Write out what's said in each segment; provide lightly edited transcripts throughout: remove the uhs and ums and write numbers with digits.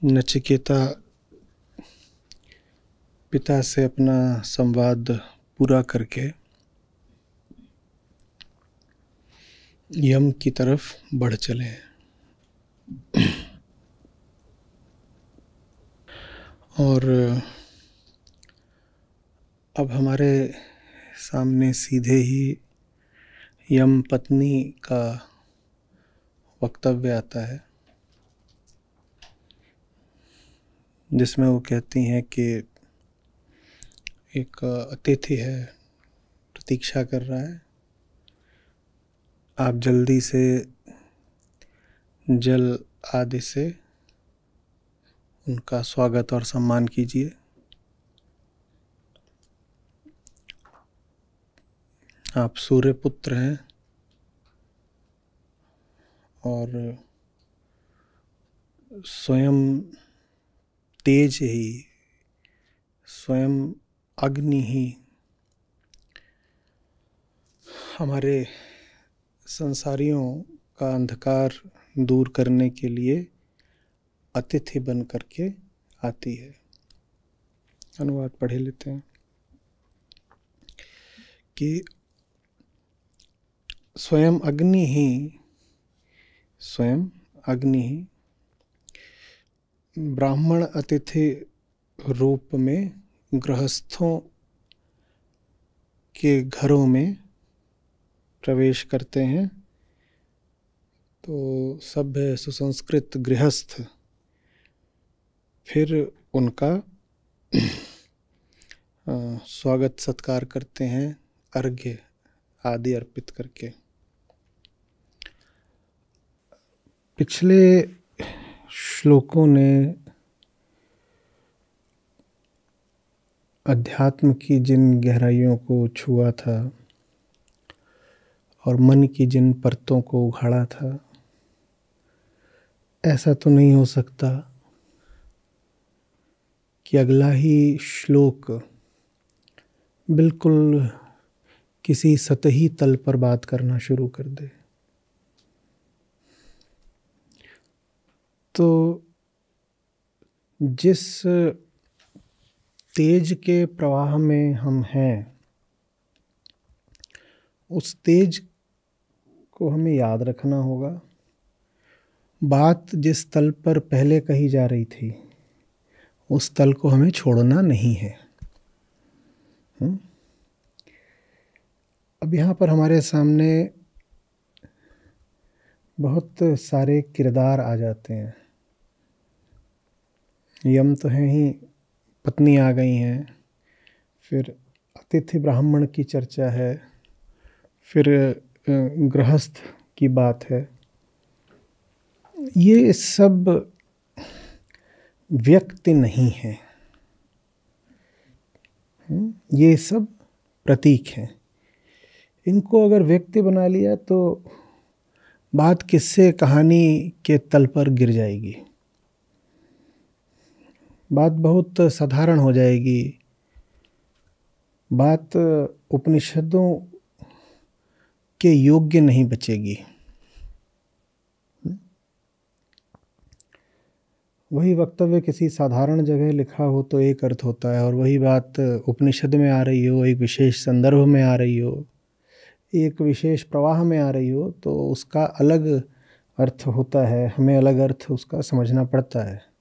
नचिकेता पिता से अपना संवाद पूरा करके यम की तरफ बढ़ चले। और अब हमारे सामने सीधे ही यम पत्नी का वक्तव्य आता है, जिसमें वो कहती हैं कि एक अतिथि है, प्रतीक्षा कर रहा है, आप जल्दी से जल आदि से उनका स्वागत और सम्मान कीजिए। आप सूर्य पुत्र हैं और स्वयं तेज ही, स्वयं अग्नि ही हमारे संसारियों का अंधकार दूर करने के लिए अतिथि बन करके आती है। अनुवाद पढ़े लेते हैं कि स्वयं अग्नि ही ब्राह्मण अतिथि रूप में गृहस्थों के घरों में प्रवेश करते हैं। तो सभ्य सुसंस्कृत गृहस्थ फिर उनका स्वागत सत्कार करते हैं, अर्घ्य आदि अर्पित करके। पिछले श्लोकों ने अध्यात्म की जिन गहराइयों को छुआ था और मन की जिन परतों को उघाड़ा था, ऐसा तो नहीं हो सकता कि अगला ही श्लोक बिल्कुल किसी सतही तल पर बात करना शुरू कर दे। तो जिस तेज के प्रवाह में हम हैं, उस तेज को हमें याद रखना होगा। बात जिस तल पर पहले कही जा रही थी, उस तल को हमें छोड़ना नहीं है। अब यहाँ पर हमारे सामने बहुत सारे किरदार आ जाते हैं। यम तो हैं ही, पत्नी आ गई हैं, फिर अतिथि ब्राह्मण की चर्चा है, फिर गृहस्थ की बात है। ये सब व्यक्ति नहीं है, ये सब प्रतीक हैं। इनको अगर व्यक्ति बना लिया तो बात किस्से कहानी के तल पर गिर जाएगी, बात बहुत साधारण हो जाएगी, बात उपनिषदों के योग्य नहीं बचेगी। वही वक्तव्य किसी साधारण जगह लिखा हो तो एक अर्थ होता है, और वही बात उपनिषद में आ रही हो, एक विशेष संदर्भ में आ रही हो, एक विशेष प्रवाह में आ रही हो, तो उसका अलग अर्थ होता है। हमें अलग अर्थ उसका समझना पड़ता है।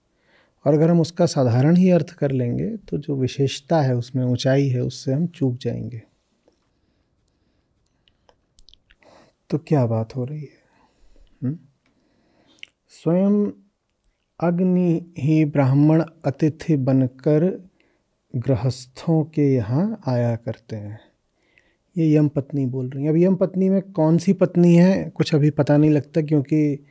और अगर हम उसका साधारण ही अर्थ कर लेंगे तो जो विशेषता है उसमें, ऊंचाई है, उससे हम चूक जाएंगे। तो क्या बात हो रही है? स्वयं अग्नि ही ब्राह्मण अतिथि बनकर गृहस्थों के यहाँ आया करते हैं। ये यम पत्नी बोल रही है। अब यम पत्नी में कौन सी पत्नी है कुछ अभी पता नहीं लगता, क्योंकि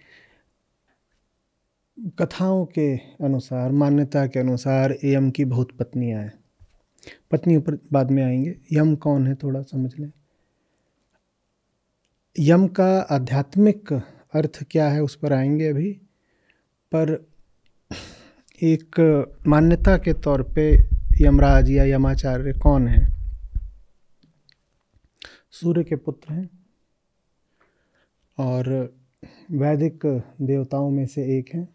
कथाओं के अनुसार, मान्यता के अनुसार यम की बहुत पत्नियां हैं। पत्नी ऊपर बाद में आएंगे। यम कौन है थोड़ा समझ लें। यम का आध्यात्मिक अर्थ क्या है उस पर आएंगे अभी, पर एक मान्यता के तौर पे यमराज या यमाचार्य कौन है? सूर्य के पुत्र हैं और वैदिक देवताओं में से एक हैं।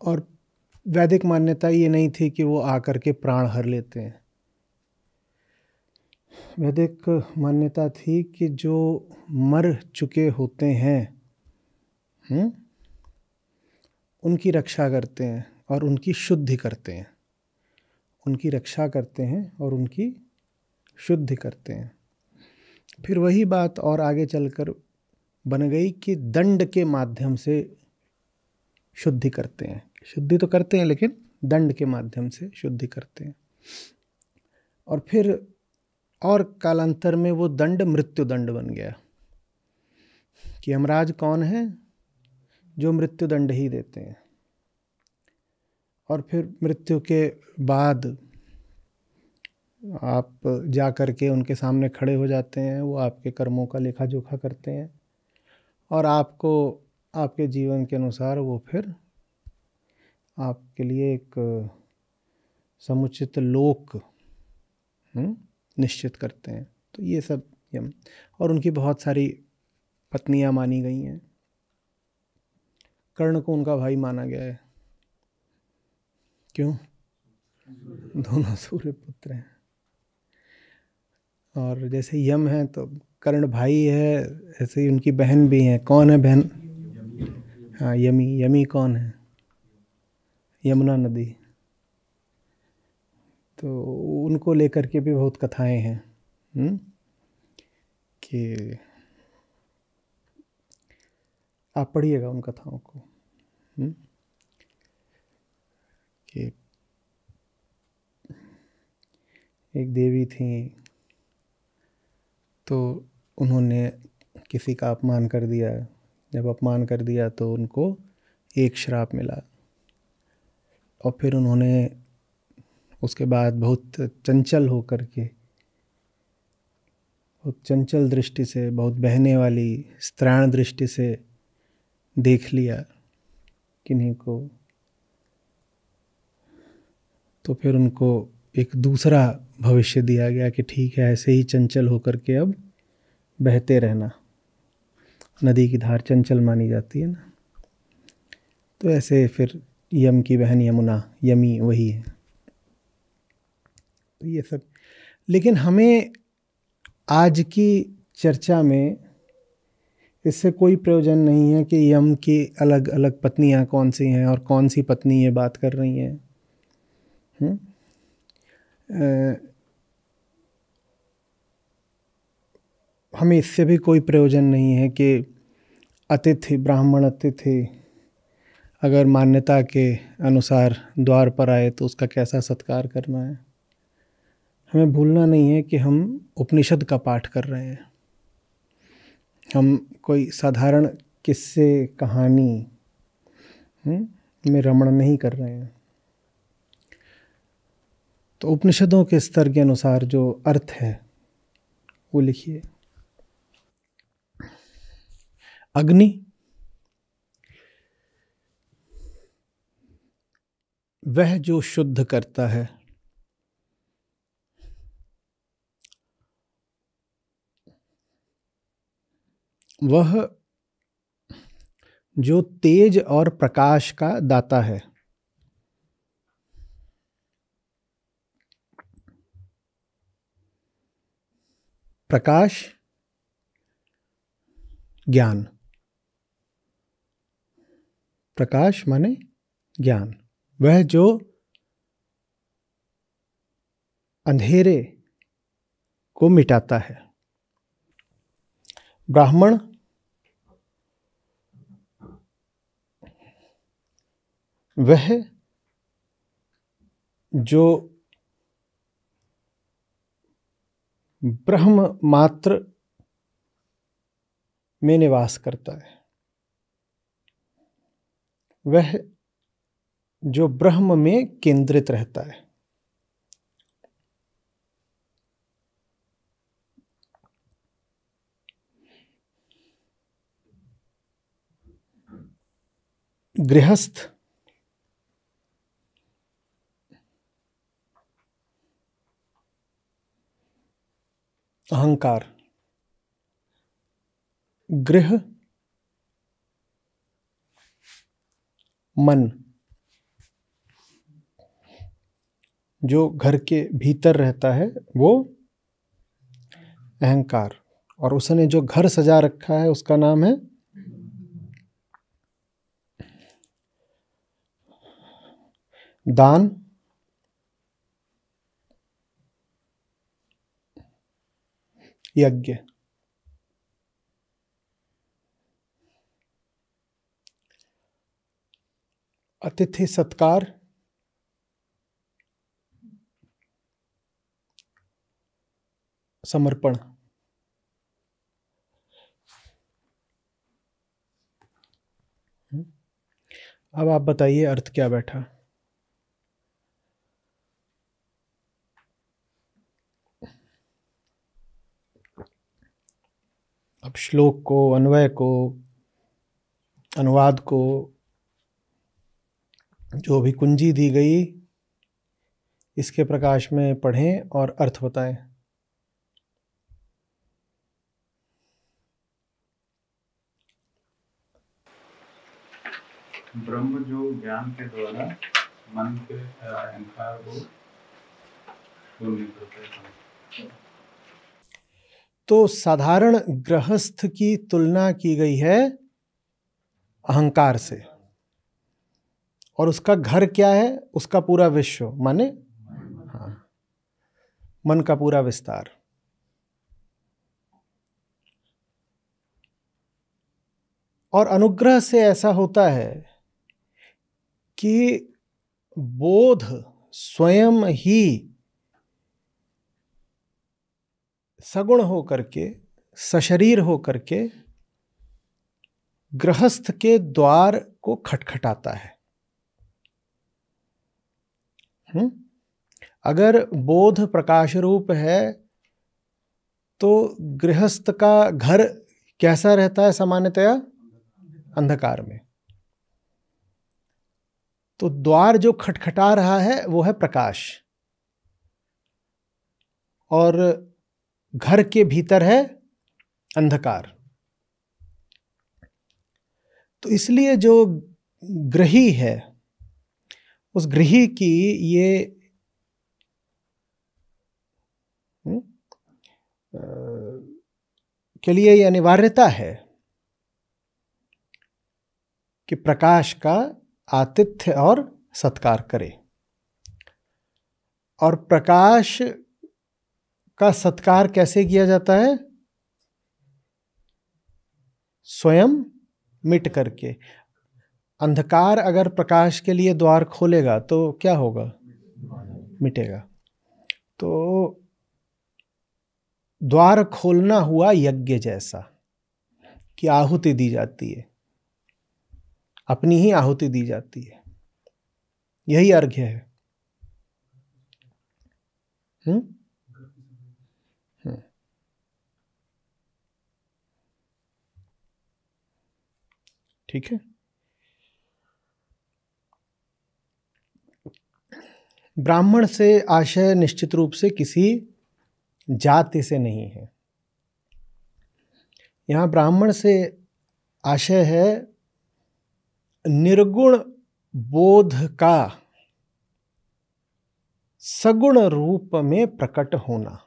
और वैदिक मान्यता ये नहीं थी कि वो आकर के प्राण हर लेते हैं। वैदिक मान्यता थी कि जो मर चुके होते हैं उनकी रक्षा करते हैं और उनकी शुद्धि करते हैं, उनकी रक्षा करते हैं और उनकी शुद्धि करते हैं। फिर वही बात और आगे चलकर बन गई कि दंड के माध्यम से शुद्धि करते हैं। शुद्धि तो करते हैं लेकिन दंड के माध्यम से शुद्धि करते हैं। और फिर और कालांतर में वो दंड मृत्यु दंड बन गया कि यमराज कौन है? जो मृत्यु दंड ही देते हैं। और फिर मृत्यु के बाद आप जा कर के उनके सामने खड़े हो जाते हैं, वो आपके कर्मों का लेखा जोखा करते हैं और आपको आपके जीवन के अनुसार वो फिर आपके लिए एक समुचित लोक निश्चित करते हैं। तो ये सब यम, और उनकी बहुत सारी पत्नियां मानी गई हैं। कर्ण को उनका भाई माना गया है। क्यों? दोनों सूर्य पुत्र हैं। और जैसे यम है तो कर्ण भाई है, ऐसे ही उनकी बहन भी है। कौन है बहन? हाँ, यमी। यमी कौन है? यमुना नदी। तो उनको लेकर के भी बहुत कथाएं हैं कि आप पढ़िएगा उन कथाओं को। कि एक देवी थी, तो उन्होंने किसी का अपमान कर दिया। जब अपमान कर दिया तो उनको एक श्राप मिला और फिर उन्होंने उसके बाद बहुत चंचल होकर के, बहुत चंचल दृष्टि से, बहुत बहने वाली स्त्राण दृष्टि से देख लिया किन्हीं को। तो फिर उनको एक दूसरा भविष्य दिया गया कि ठीक है, ऐसे ही चंचल होकर के अब बहते रहना। नदी की धार चंचल मानी जाती है ना, तो ऐसे फिर यम की बहन यमुना, यमी वही है। तो ये सब, लेकिन हमें आज की चर्चा में इससे कोई प्रयोजन नहीं है कि यम की अलग अलग पत्नियां कौन सी हैं और कौन सी पत्नी ये बात कर रही हैं। हमें इससे भी कोई प्रयोजन नहीं है कि अतिथि, ब्राह्मण अतिथि अगर मान्यता के अनुसार द्वार पर आए तो उसका कैसा सत्कार करना है। हमें भूलना नहीं है कि हम उपनिषद का पाठ कर रहे हैं, हम कोई साधारण किस्से कहानी में रमण नहीं कर रहे हैं। तो उपनिषदों के स्तर के अनुसार जो अर्थ है वो लिखिए। अग्नि वह जो शुद्ध करता है, वह जो तेज और प्रकाश का दाता है। प्रकाश ज्ञान, प्रकाश माने ज्ञान। वह जो अंधेरे को मिटाता है। ब्राह्मण वह जो ब्रह्म मात्र में निवास करता है, वह जो ब्रह्म में केंद्रित रहता है। गृहस्थ अहंकार, गृह मन, जो घर के भीतर रहता है वो अहंकार, और उसने जो घर सजा रखा है उसका नाम है दान, यज्ञ। अतिथि सत्कार, समर्पण। अब आप बताइए अर्थ क्या बैठा। अब श्लोक को, अन्वय को, अनुवाद को, जो भी कुंजी दी गई, इसके प्रकाश में पढ़ें और अर्थ बताएं। ब्रह्म जो ज्ञान के द्वारा मन के अहंकार को दूर करता है। तो साधारण गृहस्थ की तुलना की गई है अहंकार से, और उसका घर क्या है? उसका पूरा विश्व, माने हाँ, मन का पूरा विस्तार। और अनुग्रह से ऐसा होता है कि बोध स्वयं ही सगुण हो करके, सशरीर हो करके गृहस्थ के द्वार को खटखटाता है। अगर बोध प्रकाश रूप है तो गृहस्थ का घर कैसा रहता है? सामान्यतया अंधकार में। तो द्वार जो खटखटा रहा है वो है प्रकाश, और घर के भीतर है अंधकार। तो इसलिए जो गृही है, उस गृही की ये के लिए ये अनिवार्यता है कि प्रकाश का आतिथ्य और सत्कार करे। और प्रकाश का सत्कार कैसे किया जाता है? स्वयं मिट करके। अंधकार अगर प्रकाश के लिए द्वार खोलेगा तो क्या होगा? मिटेगा। तो द्वार खोलना हुआ यज्ञ जैसा कि आहुति दी जाती है, अपनी ही आहुति दी जाती है। यही अर्घ्य है। ठीक है। ब्राह्मण से आशय निश्चित रूप से किसी जाति से नहीं है। यहां ब्राह्मण से आशय है निर्गुण बोध का सगुण रूप में प्रकट होना।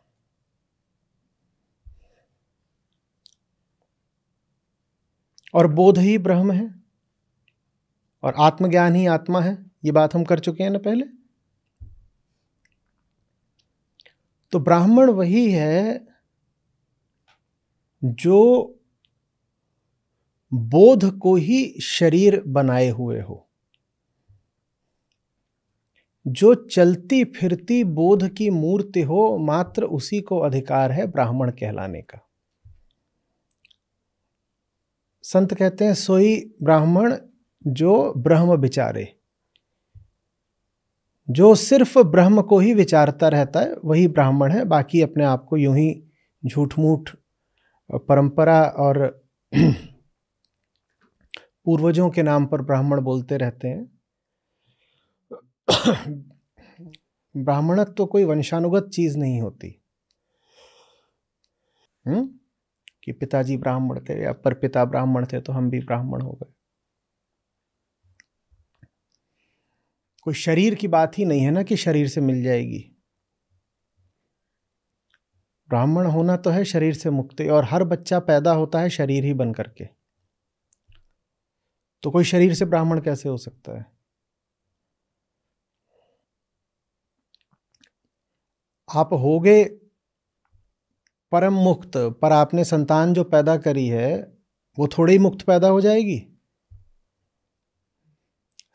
और बोध ही ब्रह्म है, और आत्मज्ञान ही आत्मा है। ये बात हम कर चुके हैं ना पहले। तो ब्राह्मण वही है जो बोध को ही शरीर बनाए हुए हो, जो चलती फिरती बोध की मूर्ति हो, मात्र उसी को अधिकार है ब्राह्मण कहलाने का। संत कहते हैं सोई ब्राह्मण जो ब्रह्म विचारे। जो सिर्फ ब्रह्म को ही विचारता रहता है वही ब्राह्मण है। बाकी अपने आप को यूं ही झूठ मूठ परंपरा और पूर्वजों के नाम पर ब्राह्मण बोलते रहते हैं। ब्राह्मणत्व तो कोई वंशानुगत चीज नहीं होती कि पिताजी ब्राह्मण थे या परपिता ब्राह्मण थे तो हम भी ब्राह्मण हो गए। कोई शरीर की बात ही नहीं है ना कि शरीर से मिल जाएगी। ब्राह्मण होना तो है शरीर से मुक्ति, और हर बच्चा पैदा होता है शरीर ही बन करके। तो कोई शरीर से ब्राह्मण कैसे हो सकता है? आप होगे परम मुक्त, पर आपने संतान जो पैदा करी है वो थोड़ी ही मुक्त पैदा हो जाएगी।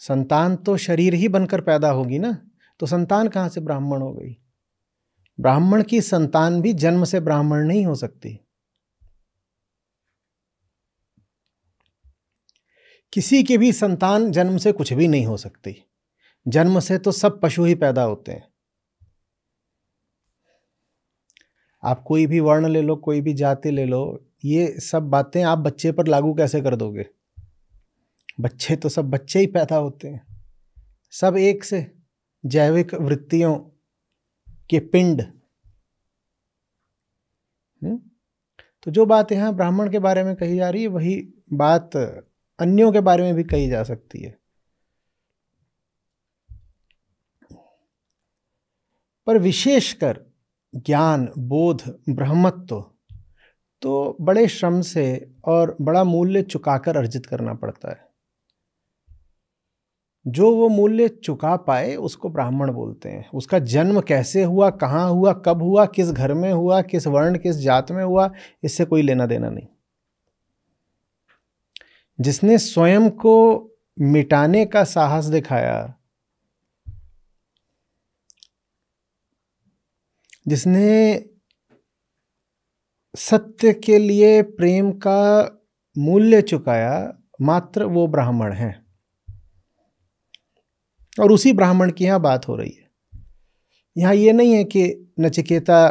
संतान तो शरीर ही बनकर पैदा होगी ना, तो संतान कहाँ से ब्राह्मण हो गई? ब्राह्मण की संतान भी जन्म से ब्राह्मण नहीं हो सकती। किसी की भी संतान जन्म से कुछ भी नहीं हो सकती। जन्म से तो सब पशु ही पैदा होते हैं। आप कोई भी वर्ण ले लो, कोई भी जाति ले लो, ये सब बातें आप बच्चे पर लागू कैसे कर दोगे? बच्चे तो सब बच्चे ही पैदा होते हैं, सब एक से जैविक वृत्तियों के पिंड। तो जो बात यहाँ ब्राह्मण के बारे में कही जा रही है वही बात अन्यों के बारे में भी कही जा सकती है। पर विशेषकर ज्ञान, बोध, ब्रह्मत्व तो बड़े श्रम से और बड़ा मूल्य चुकाकर अर्जित करना पड़ता है। जो वो मूल्य चुका पाए उसको ब्राह्मण बोलते हैं। उसका जन्म कैसे हुआ, कहाँ हुआ, कब हुआ, किस घर में हुआ, किस वर्ण किस जात में हुआ, इससे कोई लेना देना नहीं। जिसने स्वयं को मिटाने का साहस दिखाया, जिसने सत्य के लिए प्रेम का मूल्य चुकाया, मात्र वो ब्राह्मण है। और उसी ब्राह्मण की यहाँ बात हो रही है। यहाँ ये नहीं है कि नचिकेता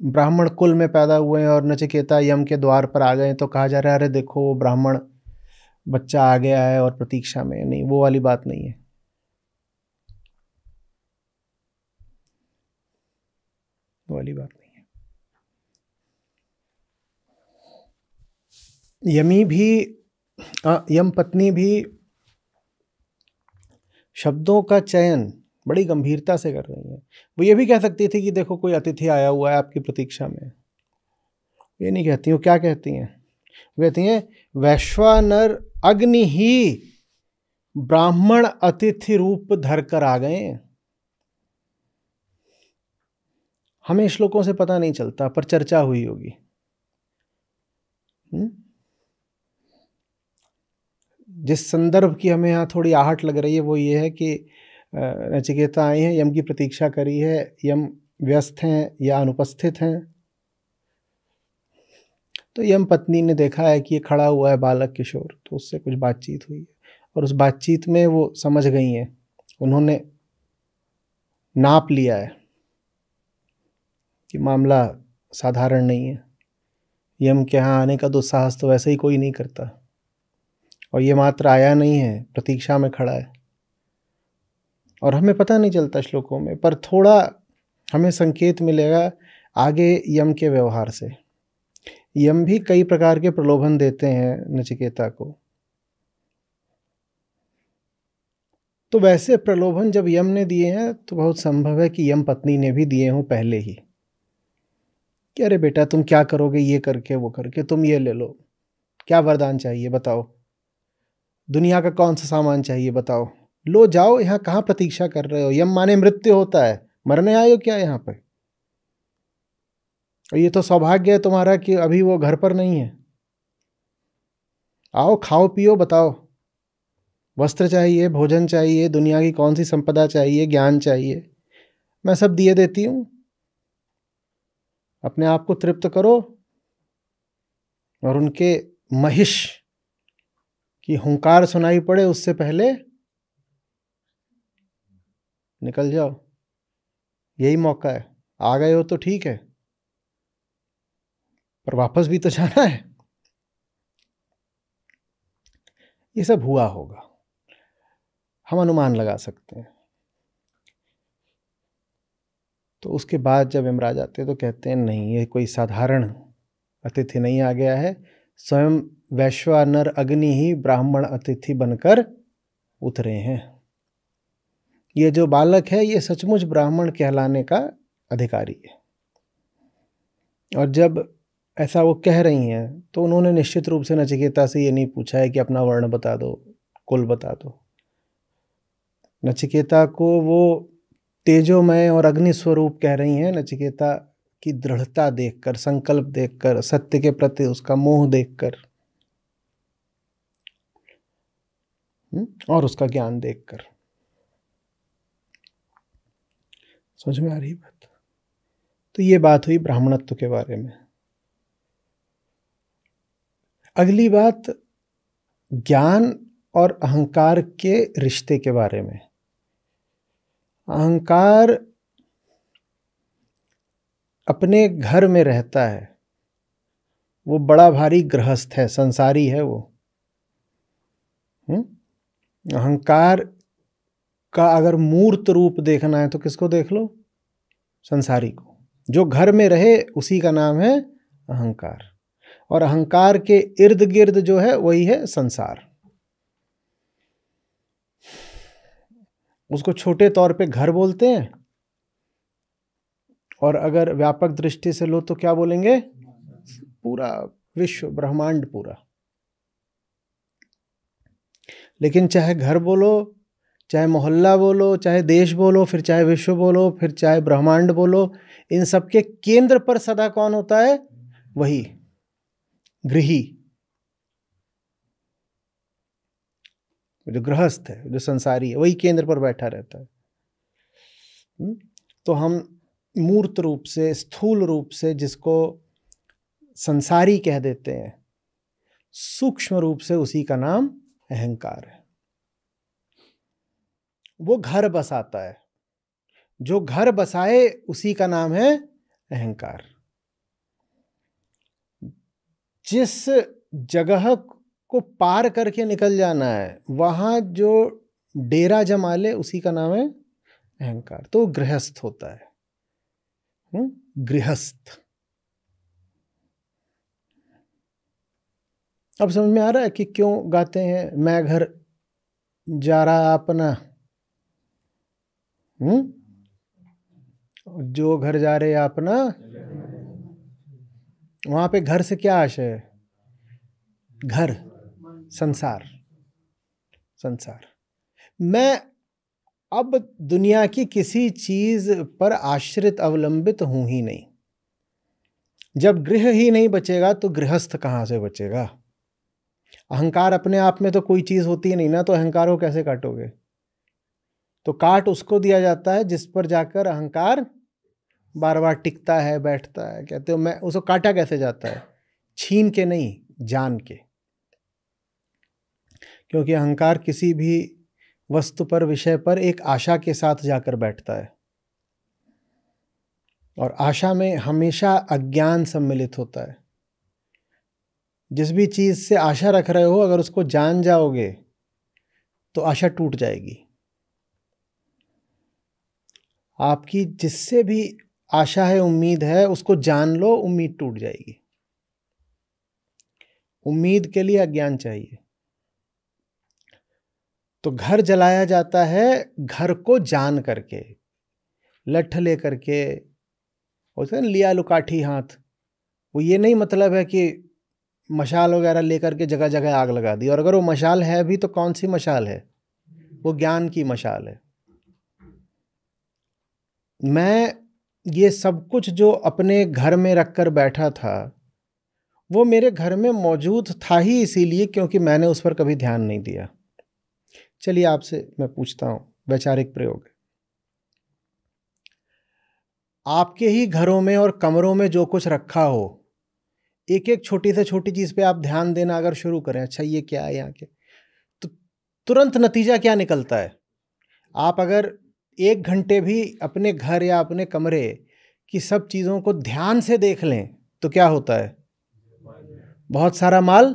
ब्राह्मण कुल में पैदा हुए हैं और नचिकेता यम के द्वार पर आ गए तो कहा जा रहा है अरे देखो वो ब्राह्मण बच्चा आ गया है और प्रतीक्षा में। नहीं, वो वाली बात नहीं है। वो वाली बात नहीं है। यमी भी, यम पत्नी भी शब्दों का चयन बड़ी गंभीरता से कर रही है। वो ये भी कह सकती थी कि देखो कोई अतिथि आया हुआ है आपकी प्रतीक्षा में। ये नहीं कहती। वो क्या कहती हैं? वो कहती हैं वैश्वानर अग्नि ही ब्राह्मण अतिथि रूप धर कर आ गए। हमें श्लोकों से पता नहीं चलता, पर चर्चा हुई होगी। जिस संदर्भ की हमें यहाँ थोड़ी आहट लग रही है वो ये है कि नचिकेता आए हैं, यम की प्रतीक्षा करी है, यम व्यस्त हैं या अनुपस्थित हैं। तो यम पत्नी ने देखा है कि ये खड़ा हुआ है बालक किशोर, तो उससे कुछ बातचीत हुई है और उस बातचीत में वो समझ गई हैं, उन्होंने नाप लिया है कि मामला साधारण नहीं है। यम के यहाँ आने का दुस्साहस तो वैसे ही कोई नहीं करता, और ये मात्र आया नहीं है, प्रतीक्षा में खड़ा है। और हमें पता नहीं चलता श्लोकों में, पर थोड़ा हमें संकेत मिलेगा आगे यम के व्यवहार से। यम भी कई प्रकार के प्रलोभन देते हैं नचिकेता को। तो वैसे प्रलोभन जब यम ने दिए हैं तो बहुत संभव है कि यम पत्नी ने भी दिए हों पहले ही, कि अरे बेटा तुम क्या करोगे, ये करके वो करके, तुम ये ले लो, क्या वरदान चाहिए बताओ, दुनिया का कौन सा सामान चाहिए बताओ, लो जाओ, यहाँ कहाँ प्रतीक्षा कर रहे हो? यम माने मृत्यु होता है, मरने आए हो क्या यहाँ पर? और ये तो सौभाग्य है तुम्हारा कि अभी वो घर पर नहीं है। आओ खाओ पियो, बताओ वस्त्र चाहिए, भोजन चाहिए, दुनिया की कौन सी संपदा चाहिए, ज्ञान चाहिए, मैं सब दिए देती हूँ। अपने आप को तृप्त करो और उनके महिष की हुंकार सुनाई पड़े उससे पहले निकल जाओ। यही मौका है। आ गए हो तो ठीक है, पर वापस भी तो जाना है। ये सब हुआ होगा, हम अनुमान लगा सकते हैं। तो उसके बाद जब यमराज आते हैं तो कहते हैं नहीं, ये कोई साधारण अतिथि नहीं आ गया है, स्वयं वैश्वानर अग्नि ही ब्राह्मण अतिथि बनकर उतरे हैं। ये जो बालक है ये सचमुच ब्राह्मण कहलाने का अधिकारी है। और जब ऐसा वो कह रही हैं तो उन्होंने निश्चित रूप से नचिकेता से ये नहीं पूछा है कि अपना वर्ण बता दो, कुल बता दो। नचिकेता को वो तेजोमय और अग्नि स्वरूप कह रही हैं। नचिकेता की दृढ़ता देखकर, संकल्प देखकर, सत्य के प्रति उसका मोह देखकर और उसका ज्ञान देखकर। समझ में आ रही बात? तो ये बात हुई ब्राह्मणत्व के बारे में। अगली बात ज्ञान और अहंकार के रिश्ते के बारे में। अहंकार अपने घर में रहता है, वो बड़ा भारी गृहस्थ है, संसारी है वो। अहंकार का अगर मूर्त रूप देखना है तो किसको देख लो? संसारी को। जो घर में रहे उसी का नाम है अहंकार, और अहंकार के इर्द गिर्द जो है वही है संसार। उसको छोटे तौर पे घर बोलते हैं, और अगर व्यापक दृष्टि से लो तो क्या बोलेंगे? पूरा विश्व, ब्रह्मांड पूरा। लेकिन चाहे घर बोलो, चाहे मोहल्ला बोलो, चाहे देश बोलो, फिर चाहे विश्व बोलो, फिर चाहे ब्रह्मांड बोलो, इन सब के केंद्र पर सदा कौन होता है? वही गृही, जो गृहस्थ है, जो संसारी है, वही केंद्र पर बैठा रहता है। तो हम मूर्त रूप से, स्थूल रूप से जिसको संसारी कह देते हैं, सूक्ष्म रूप से उसी का नाम अहंकार है। वो घर बसाता है, जो घर बसाए उसी का नाम है अहंकार। जिस जगह को पार करके निकल जाना है, वहां जो डेरा जमा ले उसी का नाम है अहंकार। तो गृहस्थ होता है, गृहस्थ। अब समझ में आ रहा है कि क्यों गाते हैं मैं घर जा रहा अपना? जो घर जा रहे अपना, वहां पे घर से क्या आशय है? घर, संसार, संसार। मैं अब दुनिया की किसी चीज पर आश्रित, अवलंबित हूं ही नहीं। जब गृह ही नहीं बचेगा तो गृहस्थ कहां से बचेगा? अहंकार अपने आप में तो कोई चीज होती ही नहीं ना, तो अहंकार को कैसे काटोगे? तो काट उसको दिया जाता है जिस पर जाकर अहंकार बार बार टिकता है, बैठता है। कहते हो मैं, उसको काटा कैसे जाता है? छीन के नहीं, जान के। क्योंकि अहंकार किसी भी वस्तु पर, विषय पर एक आशा के साथ जाकर बैठता है, और आशा में हमेशा अज्ञान सम्मिलित होता है। जिस भी चीज से आशा रख रहे हो, अगर उसको जान जाओगे तो आशा टूट जाएगी। आपकी जिससे भी आशा है, उम्मीद है, उसको जान लो, उम्मीद टूट जाएगी। उम्मीद के लिए अज्ञान चाहिए। तो घर जलाया जाता है घर को जान करके, लठ ले करके, होता है लिया लुकाठी हाथ। वो ये नहीं मतलब है कि मशाल वगैरह लेकर के जगह जगह आग लगा दी। और अगर वो मशाल है भी तो कौन सी मशाल है? वो ज्ञान की मशाल है। मैं ये सब कुछ जो अपने घर में रखकर बैठा था, वो मेरे घर में मौजूद था ही इसीलिए क्योंकि मैंने उस पर कभी ध्यान नहीं दिया। चलिए आपसे मैं पूछता हूं, वैचारिक प्रयोग। आपके ही घरों में और कमरों में जो कुछ रखा हो, एक एक छोटी से छोटी चीज पे आप ध्यान देना अगर शुरू करें, अच्छा ये क्या है यहाँ के, तो तुरंत नतीजा क्या निकलता है? आप अगर 1 घंटे भी अपने घर या अपने कमरे की सब चीजों को ध्यान से देख लें तो क्या होता है? बहुत सारा माल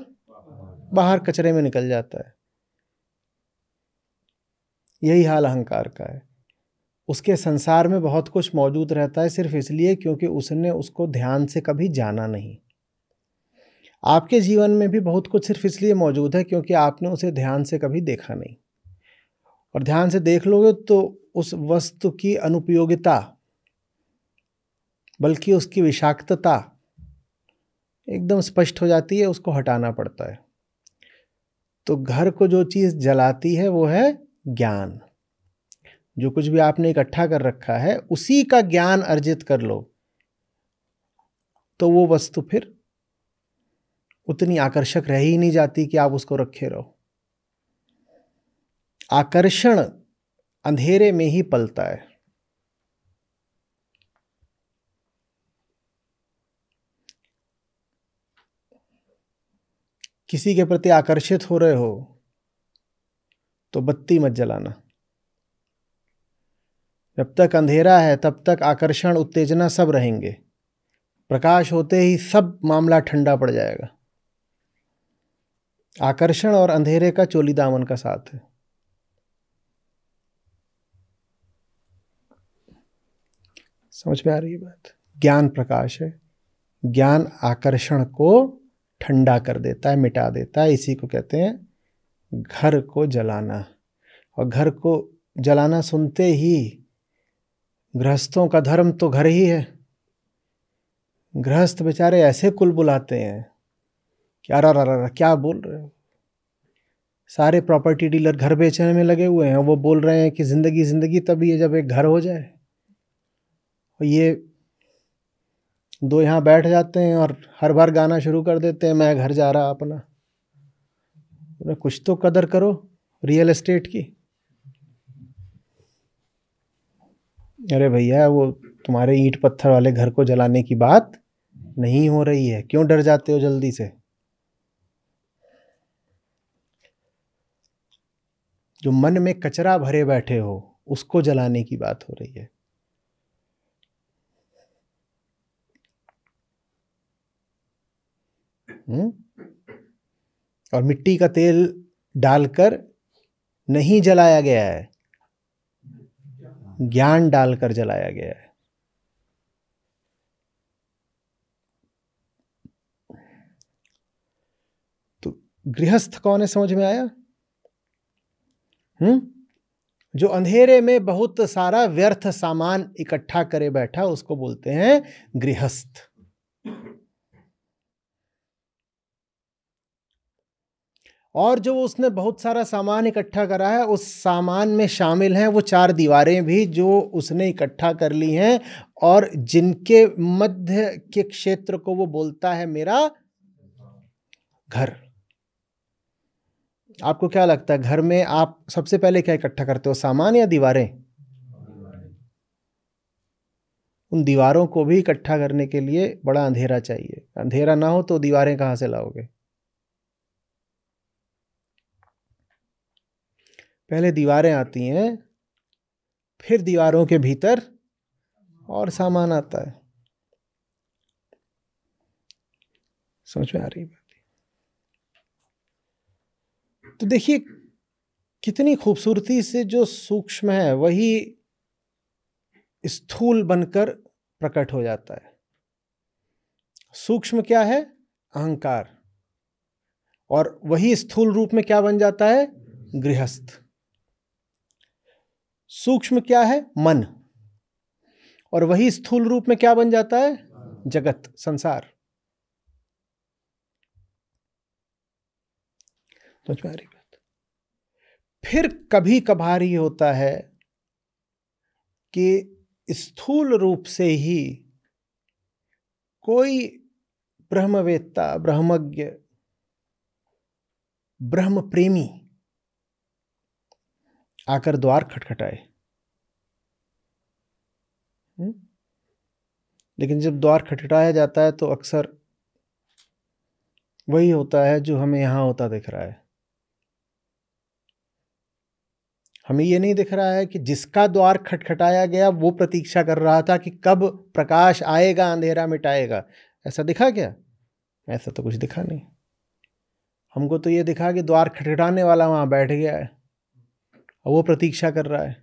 बाहर कचरे में निकल जाता है। यही हाल अहंकार का है। उसके संसार में बहुत कुछ मौजूद रहता है सिर्फ इसलिए क्योंकि उसने उसको ध्यान से कभी जाना नहीं। आपके जीवन में भी बहुत कुछ सिर्फ इसलिए मौजूद है क्योंकि आपने उसे ध्यान से कभी देखा नहीं। और ध्यान से देख लोगे तो उस वस्तु की अनुपयोगिता बल्कि उसकी विषाक्तता एकदम स्पष्ट हो जाती है, उसको हटाना पड़ता है। तो घर को जो चीज जलाती है वो है ज्ञान। जो कुछ भी आपने इकट्ठा कर रखा है उसी का ज्ञान अर्जित कर लो तो वो वस्तु फिर उतनी आकर्षक रह ही नहीं जाती कि आप उसको रखे रहो। आकर्षण अंधेरे में ही पलता है। किसी के प्रति आकर्षित हो रहे हो तो बत्ती मत जलाना। जब तक अंधेरा है तब तक आकर्षण, उत्तेजना सब रहेंगे। प्रकाश होते ही सब मामला ठंडा पड़ जाएगा। आकर्षण और अंधेरे का चोली दामन का साथ है। समझ में आ रही है बात? ज्ञान प्रकाश है। ज्ञान आकर्षण को ठंडा कर देता है, मिटा देता है। इसी को कहते हैं घर को जलाना। और घर को जलाना सुनते ही गृहस्थों का धर्म तो घर ही है। गृहस्थ बेचारे ऐसे कुल बुलाते हैं कि अरे क्या बोल रहे हो। सारे प्रॉपर्टी डीलर घर बेचने में लगे हुए हैं। वो बोल रहे हैं कि जिंदगी जिंदगी तभी है जब एक घर हो जाए। और ये दो यहाँ बैठ जाते हैं और हर बार गाना शुरू कर देते हैं, मैं घर जा रहा अपना। कुछ तो कदर करो रियल एस्टेट की। अरे भैया, वो तुम्हारे ईंट पत्थर वाले घर को जलाने की बात नहीं हो रही है। क्यों डर जाते हो जल्दी से? जो मन में कचरा भरे बैठे हो उसको जलाने की बात हो रही है। और मिट्टी का तेल डालकर नहीं जलाया गया है, ज्ञान डालकर जलाया गया है। तो गृहस्थ कौन है, समझ में आया? जो अंधेरे में बहुत सारा व्यर्थ सामान इकट्ठा करे बैठा उसको बोलते हैं गृहस्थ। और जो उसने बहुत सारा सामान इकट्ठा करा है उस सामान में शामिल हैं वो चार दीवारें भी जो उसने इकट्ठा कर ली हैं और जिनके मध्य के क्षेत्र को वो बोलता है मेरा घर। आपको क्या लगता है घर में आप सबसे पहले क्या इकट्ठा करते हो, सामान या दीवारें? उन दीवारों को भी इकट्ठा करने के लिए बड़ा अंधेरा चाहिए। अंधेरा ना हो तो दीवारें कहां से लाओगे? पहले दीवारें आती हैं, फिर दीवारों के भीतर और सामान आता है। समझ में आ रही बात? तो देखिए कितनी खूबसूरती से जो सूक्ष्म है वही स्थूल बनकर प्रकट हो जाता है। सूक्ष्म क्या है? अहंकार। और वही स्थूल रूप में क्या बन जाता है? गृहस्थ। सूक्ष्म क्या है? मन। और वही स्थूल रूप में क्या बन जाता है? जगत, संसार। समझ में आ रही बात? फिर कभी कभार ही होता है कि स्थूल रूप से ही कोई ब्रह्मवेत्ता, ब्रह्मज्ञ, ब्रह्म प्रेमी आकर द्वार खटखटाए। लेकिन जब द्वार खटखटाया जाता है तो अक्सर वही होता है जो हमें यहां होता दिख रहा है। हमें ये नहीं दिख रहा है कि जिसका द्वार खटखटाया गया वो प्रतीक्षा कर रहा था कि कब प्रकाश आएगा, अंधेरा मिटाएगा। ऐसा दिखा क्या? ऐसा तो कुछ दिखा नहीं। हमको तो ये दिखा कि द्वार खटखटाने वाला वहां बैठ गया है और वो प्रतीक्षा कर रहा है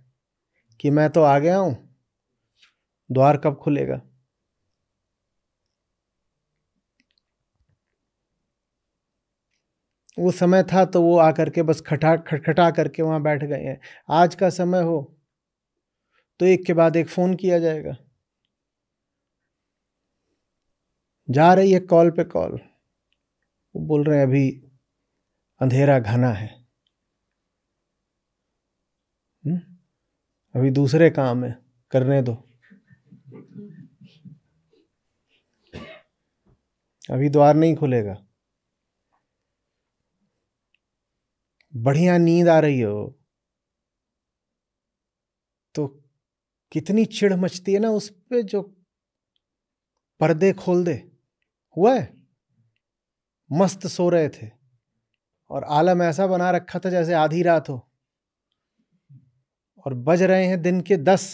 कि मैं तो आ गया हूं, द्वार कब खुलेगा। वो समय था तो वो आकर के बस खटखटा करके वहां बैठ गए हैं। आज का समय हो तो एक के बाद एक फोन किया जाएगा, जा रही है कॉल पे कॉल, वो बोल रहे हैं अभी अंधेरा घना है, अभी दूसरे काम है, करने दो, अभी द्वार नहीं खुलेगा। बढ़िया नींद आ रही हो तो कितनी चिढ़ मचती है ना उस पे जो पर्दे खोल दे। हुआ है, मस्त सो रहे थे और आलम ऐसा बना रखा था जैसे आधी रात हो, और बज रहे हैं दिन के 10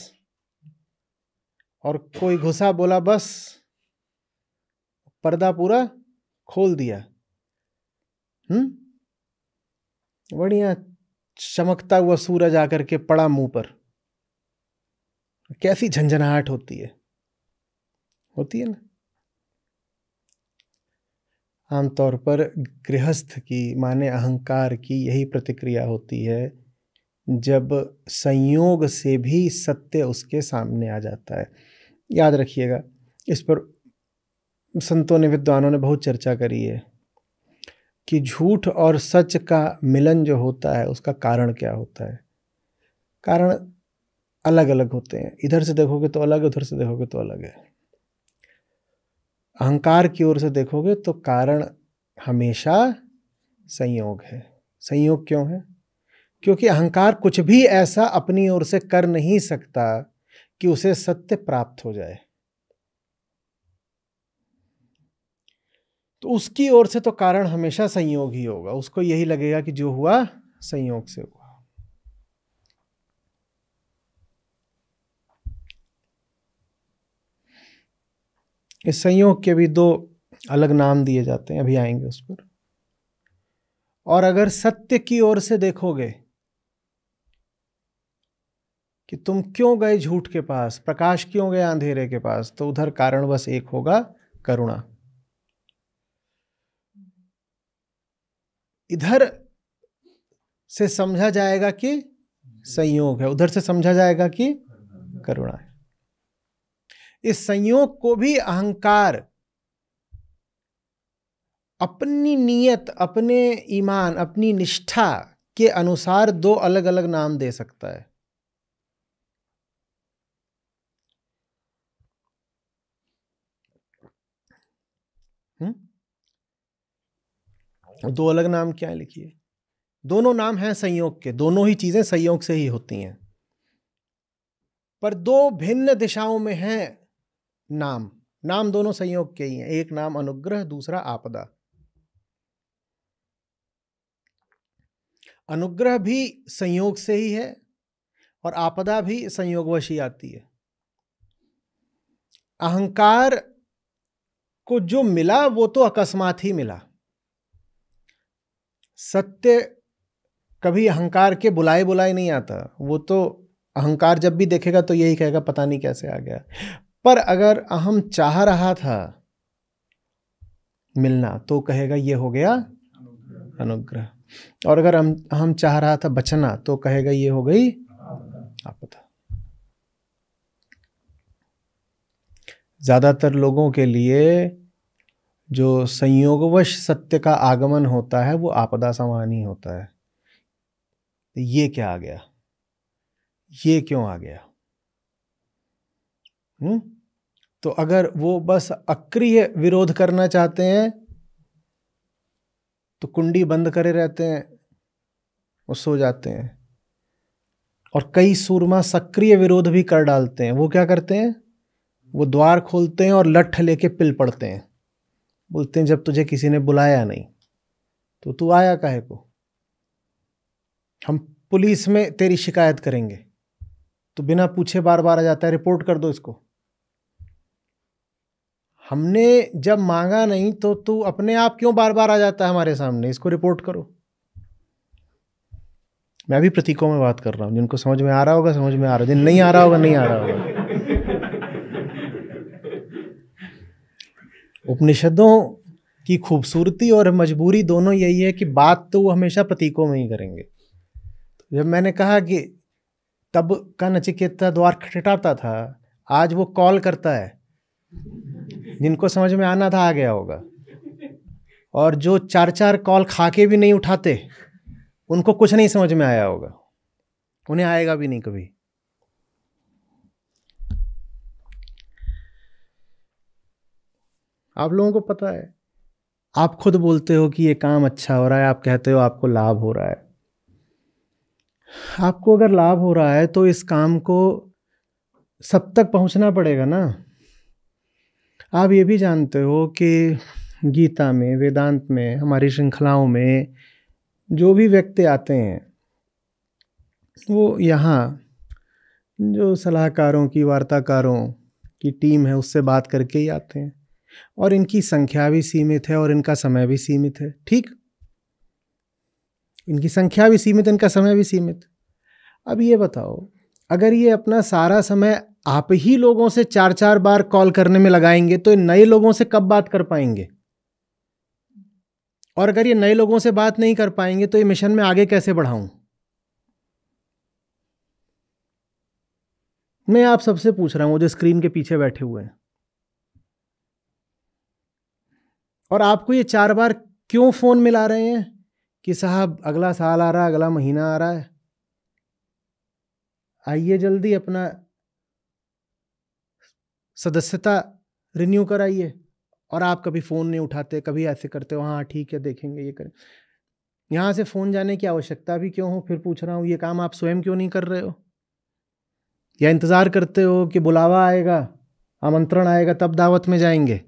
और कोई घुसा, बोला बस, पर्दा पूरा खोल दिया। बढ़िया चमकता हुआ सूरज आकर के पड़ा मुंह पर, कैसी झंझनाहट होती है ना। आमतौर पर गृहस्थ की माने अहंकार की यही प्रतिक्रिया होती है जब संयोग से भी सत्य उसके सामने आ जाता है। याद रखिएगा, इस पर संतों ने, विद्वानों ने बहुत चर्चा करी है कि झूठ और सच का मिलन जो होता है उसका कारण क्या होता है। कारण अलग अलग होते हैं, इधर से देखोगे तो अलग, उधर से देखोगे तो अलग है। अहंकार की ओर से देखोगे तो कारण हमेशा संयोग है। संयोग क्यों है? क्योंकि अहंकार कुछ भी ऐसा अपनी ओर से कर नहीं सकता कि उसे सत्य प्राप्त हो जाए, तो उसकी ओर से तो कारण हमेशा संयोग ही होगा। उसको यही लगेगा कि जो हुआ संयोग से हुआ। इस संयोग के भी 2 अलग नाम दिए जाते हैं, अभी आएंगे उस पर। और अगर सत्य की ओर से देखोगे कि तुम क्यों गए झूठ के पास, प्रकाश क्यों गया अंधेरे के पास, तो उधर कारण बस एक होगा, करुणा। इधर से समझा जाएगा कि संयोग है, उधर से समझा जाएगा कि करुणा है। इस संयोग को भी अहंकार अपनी नीयत, अपने ईमान, अपनी निष्ठा के अनुसार 2 अलग अलग नाम दे सकता है। दो अलग नाम क्या है, लिखिए। दोनों नाम हैं संयोग के, दोनों ही चीजें संयोग से ही होती हैं, पर 2 भिन्न दिशाओं में हैं नाम। नाम दोनों संयोग के ही हैं, एक नाम अनुग्रह, दूसरा आपदा। अनुग्रह भी संयोग से ही है और आपदा भी संयोगवश ही आती है। अहंकार को जो मिला वो तो अकस्मात ही मिला। सत्य कभी अहंकार के बुलाए बुलाए नहीं आता, वो तो अहंकार जब भी देखेगा तो यही कहेगा पता नहीं कैसे आ गया। पर अगर अहम चाह रहा था मिलना तो कहेगा ये हो गया अनुग्रह, और अगर हम चाह रहा था बचना तो कहेगा ये हो गई आपदा। ज्यादातर लोगों के लिए जो संयोगवश सत्य का आगमन होता है वो आपदा समान ही होता है। ये क्या आ गया, ये क्यों आ गया? तो अगर वो बस अक्रिय विरोध करना चाहते हैं तो कुंडी बंद करे रहते हैं, वो सो जाते हैं। और कई सूरमा सक्रिय विरोध भी कर डालते हैं। वो क्या करते हैं, वो द्वार खोलते हैं और लठ लेके पिल पड़ते हैं, बोलते हैं जब तुझे किसी ने बुलाया नहीं तो तू आया काहे को, हम पुलिस में तेरी शिकायत करेंगे। तो बिना पूछे बार बार आ जाता है, रिपोर्ट कर दो इसको। हमने जब मांगा नहीं तो तू अपने आप क्यों बार बार आ जाता है हमारे सामने, इसको रिपोर्ट करो। मैं भी प्रतीकों में बात कर रहा हूं, जिनको समझ में आ रहा होगा समझ में आ रहा है, जिन नहीं आ रहा होगा नहीं आ रहा होगा। उपनिषदों की खूबसूरती और मजबूरी दोनों यही है कि बात तो वो हमेशा प्रतीकों में ही करेंगे। जब मैंने कहा कि तब का नचिकेता द्वार खटखटाता था, आज वो कॉल करता है। जिनको समझ में आना था आ गया होगा, और जो 4-4 कॉल खा के भी नहीं उठाते उनको कुछ नहीं समझ में आया होगा, उन्हें आएगा भी नहीं कभी। आप लोगों को पता है, आप खुद बोलते हो कि ये काम अच्छा हो रहा है, आप कहते हो आपको लाभ हो रहा है। आपको अगर लाभ हो रहा है तो इस काम को सब तक पहुंचना पड़ेगा ना। आप ये भी जानते हो कि गीता में, वेदांत में, हमारी श्रृंखलाओं में जो भी व्यक्ति आते हैं वो यहाँ जो सलाहकारों की, वार्ताकारों की टीम है उससे बात करके ही आते हैं, और इनकी संख्या भी सीमित है और इनका समय भी सीमित है। ठीक, इनकी संख्या भी सीमित, इनका समय भी सीमित। अब ये बताओ, अगर ये अपना सारा समय आप ही लोगों से 4-4 बार कॉल करने में लगाएंगे तो नए लोगों से कब बात कर पाएंगे? और अगर ये नए लोगों से बात नहीं कर पाएंगे तो ये मिशन में आगे कैसे बढ़ाऊं? मैं आप सबसे पूछ रहा हूं जो स्क्रीन के पीछे बैठे हुए हैं, और आपको ये 4 बार क्यों फोन मिला रहे हैं कि साहब अगला साल आ रहा है, अगला महीना आ रहा है, आइए जल्दी अपना सदस्यता रिन्यू कराइए, और आप कभी फ़ोन नहीं उठाते, कभी ऐसे करते हो हाँ ठीक है देखेंगे ये करें। यहाँ से फ़ोन जाने की आवश्यकता भी क्यों हो? फिर पूछ रहा हूँ, ये काम आप स्वयं क्यों नहीं कर रहे हो? या इंतज़ार करते हो कि बुलावा आएगा, आमंत्रण आएगा तब दावत में जाएंगे?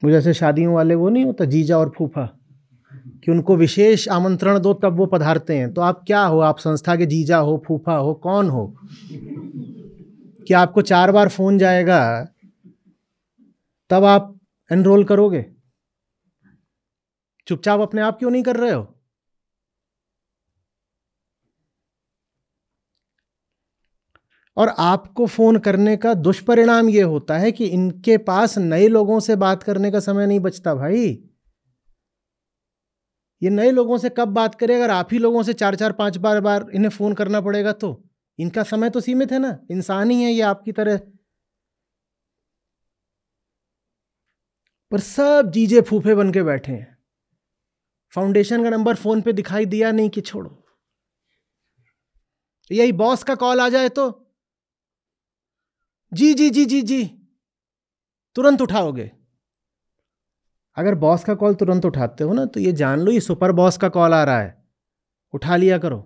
वो जैसे शादियों वाले वो नहीं होता जीजा और फूफा, कि उनको विशेष आमंत्रण दो तब वो पधारते हैं। तो आप क्या हो? आप संस्था के जीजा हो, फूफा हो, कौन हो कि आपको 4 बार फ़ोन जाएगा तब आप एनरोल करोगे? चुपचाप अपने आप क्यों नहीं कर रहे हो? और आपको फोन करने का दुष्परिणाम यह होता है कि इनके पास नए लोगों से बात करने का समय नहीं बचता भाई। ये नए लोगों से कब बात करें अगर आप ही लोगों से 4-4, 5 बार इन्हें फोन करना पड़ेगा? तो इनका समय तो सीमित है ना, इंसान ही है ये आपकी तरह। पर सब जीजे फूफे बन के बैठे हैं। फाउंडेशन का नंबर फोन पे दिखाई दिया नहीं कि छोड़ो, यही बॉस का कॉल आ जाए तो जी जी जी जी जी तुरंत उठाओगे। अगर बॉस का कॉल तुरंत उठाते हो ना तो ये जान लो ये सुपर बॉस का कॉल आ रहा है, उठा लिया करो।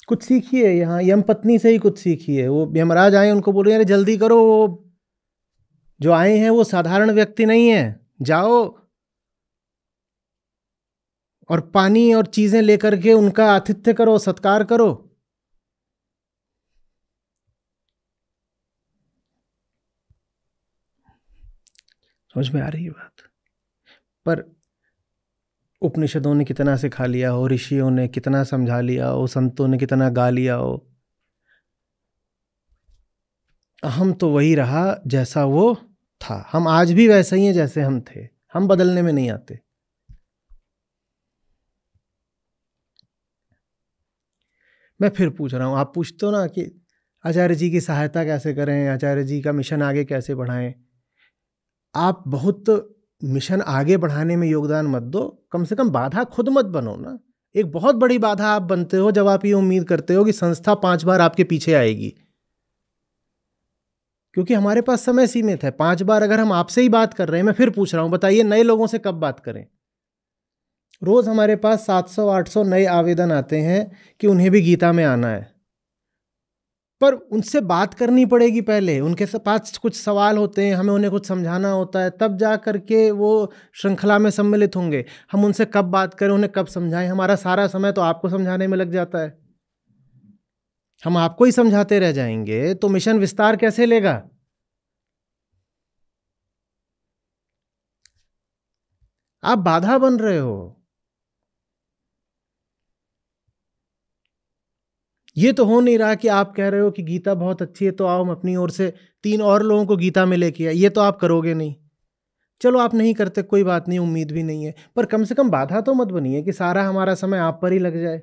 कुछ सीखिए, यहाँ यम पत्नी से ही कुछ सीखिए। वो यमराज आए उनको बोले अरे जल्दी करो, वो जो आए हैं वो साधारण व्यक्ति नहीं है, जाओ और पानी और चीजें लेकर के उनका आतिथ्य करो, सत्कार करो। समझ में आ रही है बात? पर उपनिषदों ने कितना सिखा लिया हो, ऋषियों ने कितना समझा लिया हो, संतों ने कितना गा लिया हो, हम तो वही रहा जैसा वो था। हम आज भी वैसे ही हैं जैसे हम थे, हम बदलने में नहीं आते। मैं फिर पूछ रहा हूं, आप पूछते हो ना कि आचार्य जी की सहायता कैसे करें, आचार्य जी का मिशन आगे कैसे बढ़ाएं। आप बहुत मिशन आगे बढ़ाने में योगदान मत दो, कम से कम बाधा खुद मत बनो ना। एक बहुत बड़ी बाधा आप बनते हो जब आप ये उम्मीद करते हो कि संस्था 5 बार आपके पीछे आएगी, क्योंकि हमारे पास समय सीमित है। 5 बार अगर हम आपसे ही बात कर रहे हैं, मैं फिर पूछ रहा हूं बताइए नए लोगों से कब बात करें? रोज हमारे पास 700-800 नए आवेदन आते हैं कि उन्हें भी गीता में आना है, पर उनसे बात करनी पड़ेगी पहले। उनके पास कुछ सवाल होते हैं, हमें उन्हें कुछ समझाना होता है, तब जा करके वो श्रृंखला में सम्मिलित होंगे। हम उनसे कब बात करें, उन्हें कब समझाएं? हमारा सारा समय तो आपको समझाने में लग जाता है। हम आपको ही समझाते रह जाएंगे तो मिशन विस्तार कैसे लेगा? आप बाधा बन रहे हो। ये तो हो नहीं रहा कि आप कह रहे हो कि गीता बहुत अच्छी है तो आओ हम अपनी ओर से 3 और लोगों को गीता में लेके आए। ये तो आप करोगे नहीं। चलो आप नहीं करते कोई बात नहीं, उम्मीद भी नहीं है, पर कम से कम बाधा तो मत बनिए कि सारा हमारा समय आप पर ही लग जाए।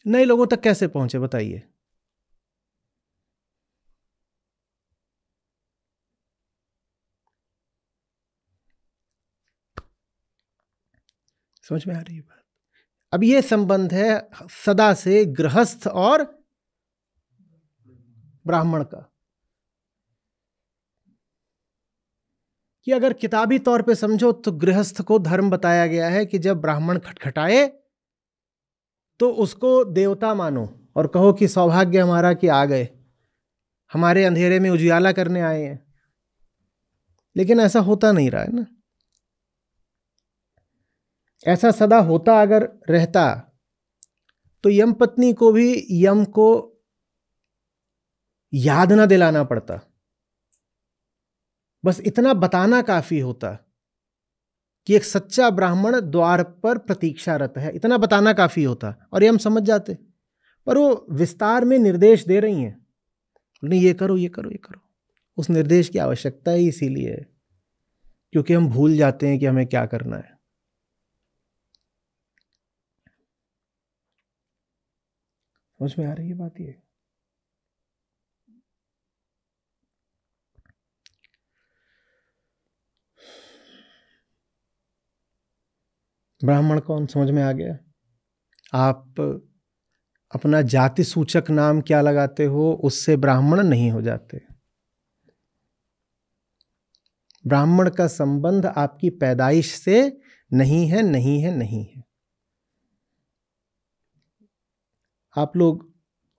नए लोगों तक कैसे पहुंचे बताइए? समझ में आ रही है बात? अब ये संबंध है सदा से गृहस्थ और ब्राह्मण का, कि अगर किताबी तौर पे समझो तो गृहस्थ को धर्म बताया गया है कि जब ब्राह्मण खटखटाए तो उसको देवता मानो और कहो कि सौभाग्य हमारा कि आ गए, हमारे अंधेरे में उजियाला करने आए हैं। लेकिन ऐसा होता नहीं रहा है ना। ऐसा सदा होता अगर रहता तो यम पत्नी को भी यम को याद ना दिलाना पड़ता, बस इतना बताना काफी होता कि एक सच्चा ब्राह्मण द्वार पर प्रतीक्षारत है, इतना बताना काफी होता और यम समझ जाते। पर वो विस्तार में निर्देश दे रही हैं, नहीं ये करो ये करो ये करो। उस निर्देश की आवश्यकता ही इसीलिए है क्योंकि हम भूल जाते हैं कि हमें क्या करना है। समझ में आ रही है बात? ये ब्राह्मण कौन समझ में आ गया? आप अपना जाति सूचक नाम क्या लगाते हो उससे ब्राह्मण नहीं हो जाते। ब्राह्मण का संबंध आपकी पैदाइश से नहीं है, नहीं है, नहीं है। आप लोग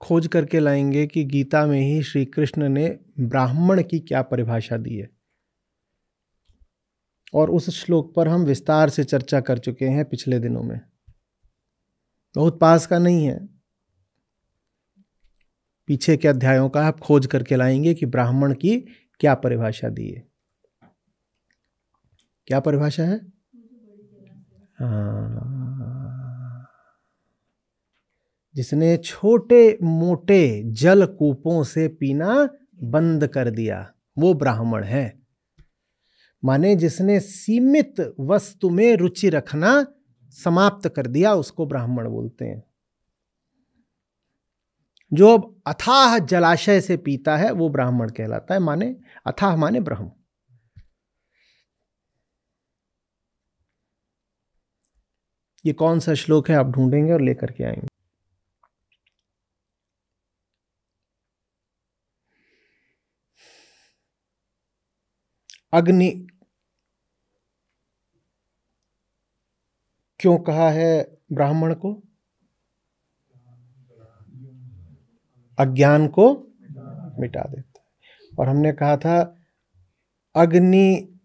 खोज करके लाएंगे कि गीता में ही श्री कृष्ण ने ब्राह्मण की क्या परिभाषा दी है, और उस श्लोक पर हम विस्तार से चर्चा कर चुके हैं पिछले दिनों में। बहुत पास का नहीं है, पीछे के अध्यायों का आप खोज करके लाएंगे कि ब्राह्मण की क्या परिभाषा दी है। क्या परिभाषा है? जिसने छोटे मोटे जल कूपों से पीना बंद कर दिया वो ब्राह्मण है। माने जिसने सीमित वस्तु में रुचि रखना समाप्त कर दिया उसको ब्राह्मण बोलते हैं। जो अब अथाह जलाशय से पीता है वो ब्राह्मण कहलाता है। माने अथाह माने ब्रह्म। ये कौन सा श्लोक है आप ढूंढेंगे और लेकर के आएंगे। अग्नि क्यों कहा है ब्राह्मण को? अज्ञान को मिटा देता है। और हमने कहा था अग्नि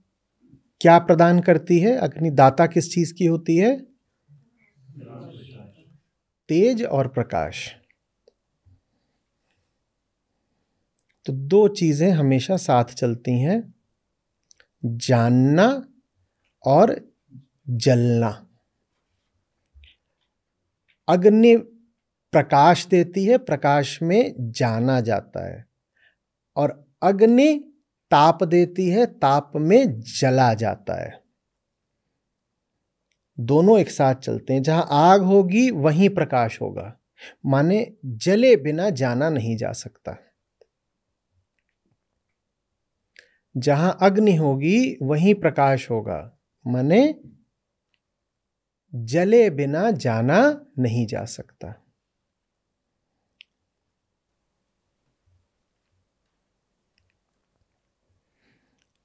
क्या प्रदान करती है? अग्नि दाता किस चीज की होती है? तेज और प्रकाश। तो दो चीजें हमेशा साथ चलती हैं, जानना और जलना। अग्नि प्रकाश देती है, प्रकाश में जाना जाता है, और अग्नि ताप देती है, ताप में जला जाता है। दोनों एक साथ चलते हैं। जहां आग होगी वहीं प्रकाश होगा। माने जले बिना जाना नहीं जा सकता। जहां अग्नि होगी वहीं प्रकाश होगा। माने जले बिना जाना नहीं जा सकता।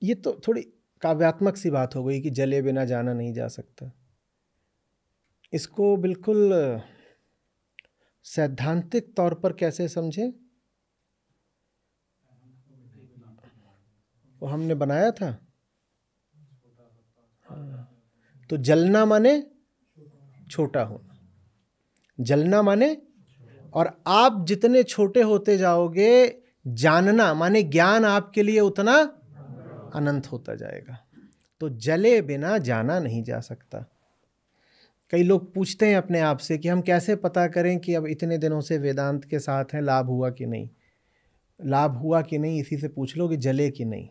ये तो थोड़ी काव्यात्मक सी बात हो गई कि जले बिना जाना नहीं जा सकता। इसको बिल्कुल सैद्धांतिक तौर पर कैसे समझें? वो हमने बनाया था। तो जलना माने छोटा होना, जलना माने, और आप जितने छोटे होते जाओगे जानना माने ज्ञान आपके लिए उतना अनंत होता जाएगा। तो जले बिना जाना नहीं जा सकता। कई लोग पूछते हैं अपने आप से कि हम कैसे पता करें कि अब इतने दिनों से वेदांत के साथ हैं, लाभ हुआ कि नहीं। लाभ हुआ कि नहीं इसी से पूछ लो कि जले कि नहीं।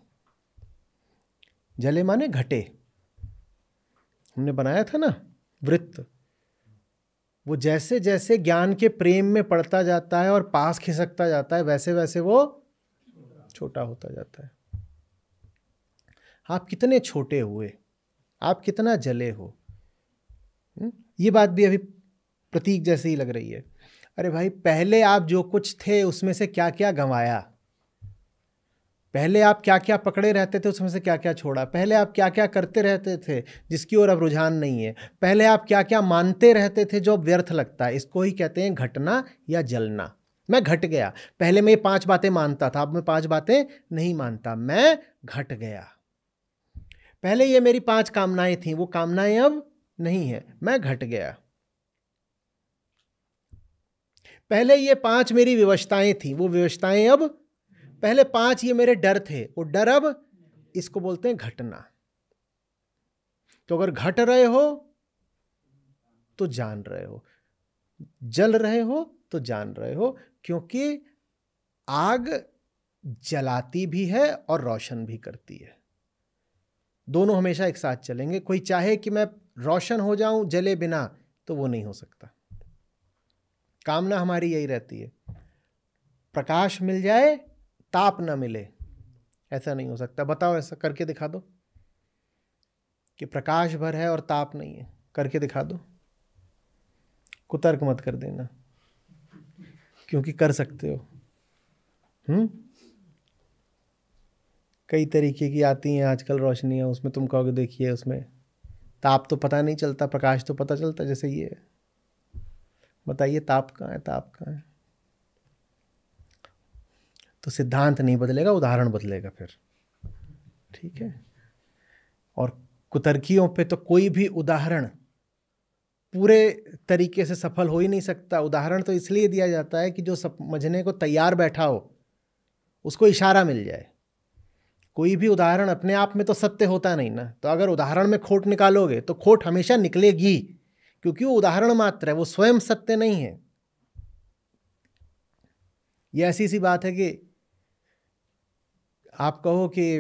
जले माने घटे। हमने बनाया था ना वृत्त, वो जैसे जैसे ज्ञान के प्रेम में पड़ता जाता है और पास खिसकता जाता है, वैसे वैसे वो छोटा होता जाता है। आप कितने छोटे हुए, आप कितना जले हो। ये बात भी अभी प्रतीक जैसे ही लग रही है। अरे भाई, पहले आप जो कुछ थे उसमें से क्या क्या गंवाया, पहले आप क्या क्या पकड़े रहते थे उसमें से क्या क्या छोड़ा, पहले आप क्या क्या करते रहते थे जिसकी ओर अब रुझान नहीं है, पहले आप क्या क्या मानते रहते थे जो व्यर्थ लगता है। इसको ही कहते हैं घटना या जलना। मैं घट गया, पहले मैं ये 5 बातें मानता था, अब मैं 5 बातें नहीं मानता, मैं घट गया। पहले ये मेरी 5 कामनाएं थी, वो कामनाएं अब नहीं है, मैं घट गया। पहले ये 5 मेरी विवशताएं थी, वो विवशताएं अब, पहले 5 ये मेरे डर थे, वो डर अब, इसको बोलते हैं घटना। तो अगर घट रहे हो तो जान रहे हो, जल रहे हो तो जान रहे हो, क्योंकि आग जलाती भी है और रोशन भी करती है। दोनों हमेशा एक साथ चलेंगे। कोई चाहे कि मैं रोशन हो जाऊं जले बिना, तो वो नहीं हो सकता। कामना हमारी यही रहती है, प्रकाश मिल जाए ताप ना मिले, ऐसा नहीं हो सकता। बताओ, ऐसा करके दिखा दो कि प्रकाश भर है और ताप नहीं है, करके दिखा दो। कुतर्क मत कर देना, क्योंकि कर सकते हो। कई तरीके की आती हैं आजकल रोशनियाँ, उसमें तुम कहोगे देखिए उसमें ताप तो पता नहीं चलता, प्रकाश तो पता चलता, जैसे ये है। बताइए ताप कहाँ है, ताप कहाँ है? तो सिद्धांत नहीं बदलेगा, उदाहरण बदलेगा फिर, ठीक है। और कुतर्कियों पे तो कोई भी उदाहरण पूरे तरीके से सफल हो ही नहीं सकता। उदाहरण तो इसलिए दिया जाता है कि जो समझने को तैयार बैठा हो उसको इशारा मिल जाए। कोई भी उदाहरण अपने आप में तो सत्य होता नहीं ना, तो अगर उदाहरण में खोट निकालोगे तो खोट हमेशा निकलेगी, क्योंकि वो उदाहरण मात्र है, वो स्वयं सत्य नहीं है। ये ऐसी सी बात है कि आप कहो कि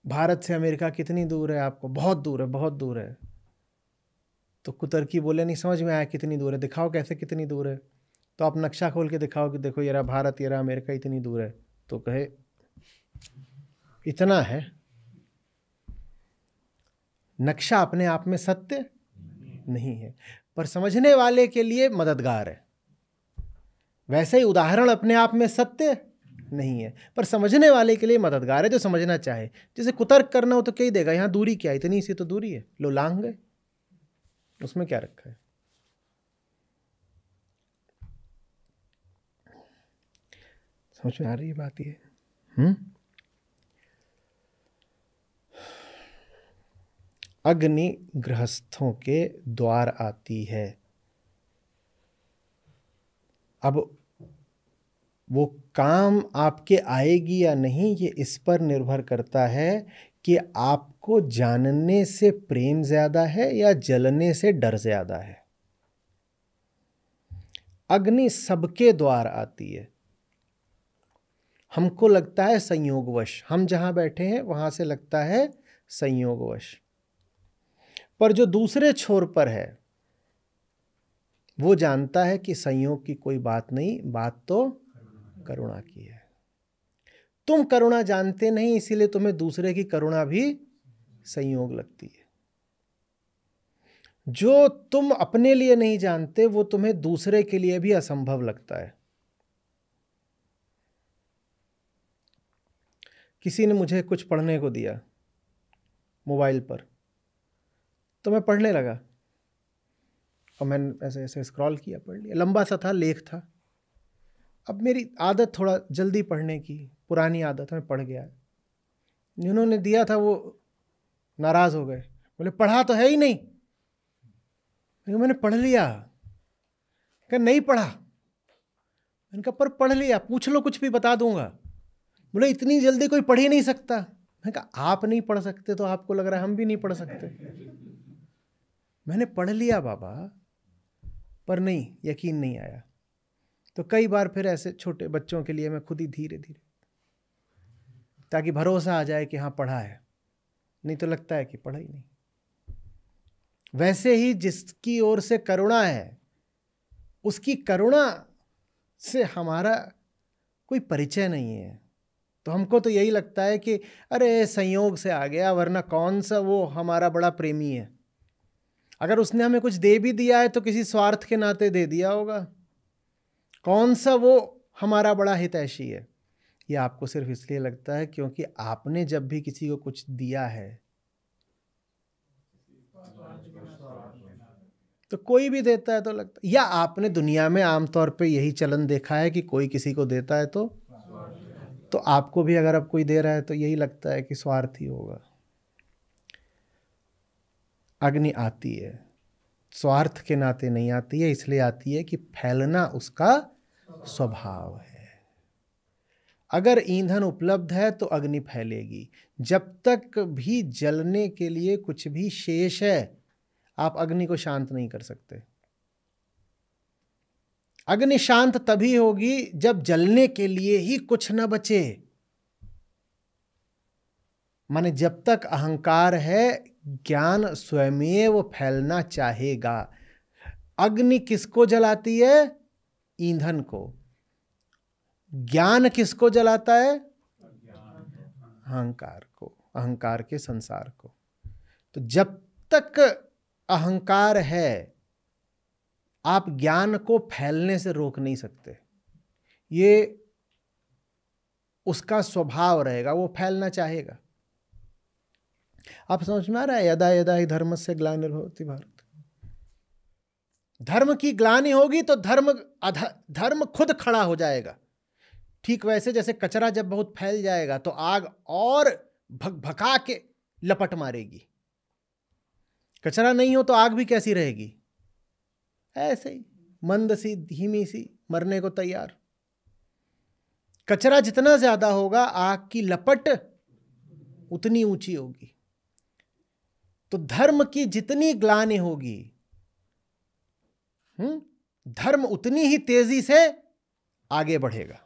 भारत से अमेरिका कितनी दूर है, आपको बहुत दूर है, बहुत दूर है। तो कुतर्की बोले नहीं समझ में आया कितनी दूर है, दिखाओ कैसे कितनी दूर है। तो आप नक्शा खोल के दिखाओ कि देखो ये रहा भारत, ये रहा अमेरिका, इतनी दूर है। तो कहे इतना है। नक्शा अपने आप में सत्य नहीं है, पर समझने वाले के लिए मददगार है। वैसे ही उदाहरण अपने आप में सत्य नहीं है, पर समझने वाले के लिए मददगार है, जो समझना चाहे। जैसे कुतर्क करना हो तो क्या ही देगा, यहाँ दूरी क्या है, इतनी सी तो दूरी है, लो लांग गए, उसमें क्या रखा है। समझ में आ रही है बात ये? अग्नि गृहस्थों के द्वार आती है। अब वो काम आपके आएगी या नहीं, ये इस पर निर्भर करता है कि आपको जानने से प्रेम ज्यादा है या जलने से डर ज्यादा है। अग्नि सबके द्वार आती है। हमको लगता है संयोगवश, हम जहां बैठे हैं वहां से लगता है संयोगवश, पर जो दूसरे छोर पर है वो जानता है कि संयोग की कोई बात नहीं, बात तो करुणा की है। तुम करुणा जानते नहीं, इसीलिए तुम्हें दूसरे की करुणा भी संयोग लगती है। जो तुम अपने लिए नहीं जानते वो तुम्हें दूसरे के लिए भी असंभव लगता है। किसी ने मुझे कुछ पढ़ने को दिया मोबाइल पर, तो मैं पढ़ने लगा और मैंने ऐसे ऐसे स्क्रॉल किया, पढ़ लिया। लंबा सा था, लेख था। अब मेरी आदत थोड़ा जल्दी पढ़ने की, पुरानी आदत है, मैं पढ़ गया। जिन्होंने दिया था वो नाराज हो गए, बोले पढ़ा तो है ही नहीं। मैंने पढ़ लिया। क्या नहीं पढ़ा? मैंने कहा पर पढ़ लिया, पूछ लो कुछ भी बता दूंगा। बोले इतनी जल्दी कोई पढ़ ही नहीं सकता। मैंने कहा आप नहीं पढ़ सकते तो आपको लग रहा है हम भी नहीं पढ़ सकते। मैंने पढ़ लिया बाबा, पर नहीं, यकीन नहीं आया। तो कई बार फिर ऐसे छोटे बच्चों के लिए मैं खुद ही धीरे धीरे, ताकि भरोसा आ जाए कि हाँ पढ़ा है, नहीं तो लगता है कि पढ़ा ही नहीं। वैसे ही जिसकी ओर से करुणा है, उसकी करुणा से हमारा कोई परिचय नहीं है, तो हमको तो यही लगता है कि अरे संयोग से आ गया, वरना कौन सा वो हमारा बड़ा प्रेमी है। अगर उसने हमें कुछ दे भी दिया है तो किसी स्वार्थ के नाते दे दिया होगा। कौन सा वो हमारा बड़ा हितैषी है। ये आपको सिर्फ इसलिए लगता है क्योंकि आपने जब भी किसी को कुछ दिया है, तो कोई भी देता है तो लगता, या आपने दुनिया में आमतौर पे यही चलन देखा है कि कोई किसी को देता है तो आपको भी अगर अब कोई दे रहा है तो यही लगता है कि स्वार्थ ही होगा। अग्नि आती है, स्वार्थ के नाते नहीं आती है, इसलिए आती है कि फैलना उसका स्वभाव है। अगर ईंधन उपलब्ध है तो अग्नि फैलेगी। जब तक भी जलने के लिए कुछ भी शेष है, आप अग्नि को शांत नहीं कर सकते। अग्नि शांत तभी होगी जब जलने के लिए ही कुछ न बचे। माने जब तक अहंकार है, ज्ञान स्वयमेव फैलना चाहेगा। अग्नि किसको जलाती है? ईंधन को। ज्ञान किसको जलाता है? अहंकार को, अहंकार के संसार को। तो जब तक अहंकार है, आप ज्ञान को फैलने से रोक नहीं सकते। ये उसका स्वभाव रहेगा, वो फैलना चाहेगा। आप समझ में आ रहा है? यदा यदा हि धर्मस्य ग्लानिर्भवति भारत। धर्म की ग्लानि होगी तो धर्म खुद खड़ा हो जाएगा। ठीक वैसे जैसे कचरा जब बहुत फैल जाएगा तो आग और भका के लपट मारेगी। कचरा नहीं हो तो आग भी कैसी रहेगी? ऐसे ही मंद सी, धीमी सी, मरने को तैयार। कचरा जितना ज्यादा होगा, आग की लपट उतनी ऊंची होगी। तो धर्म की जितनी ग्लानि होगी, धर्म उतनी ही तेजी से आगे बढ़ेगा।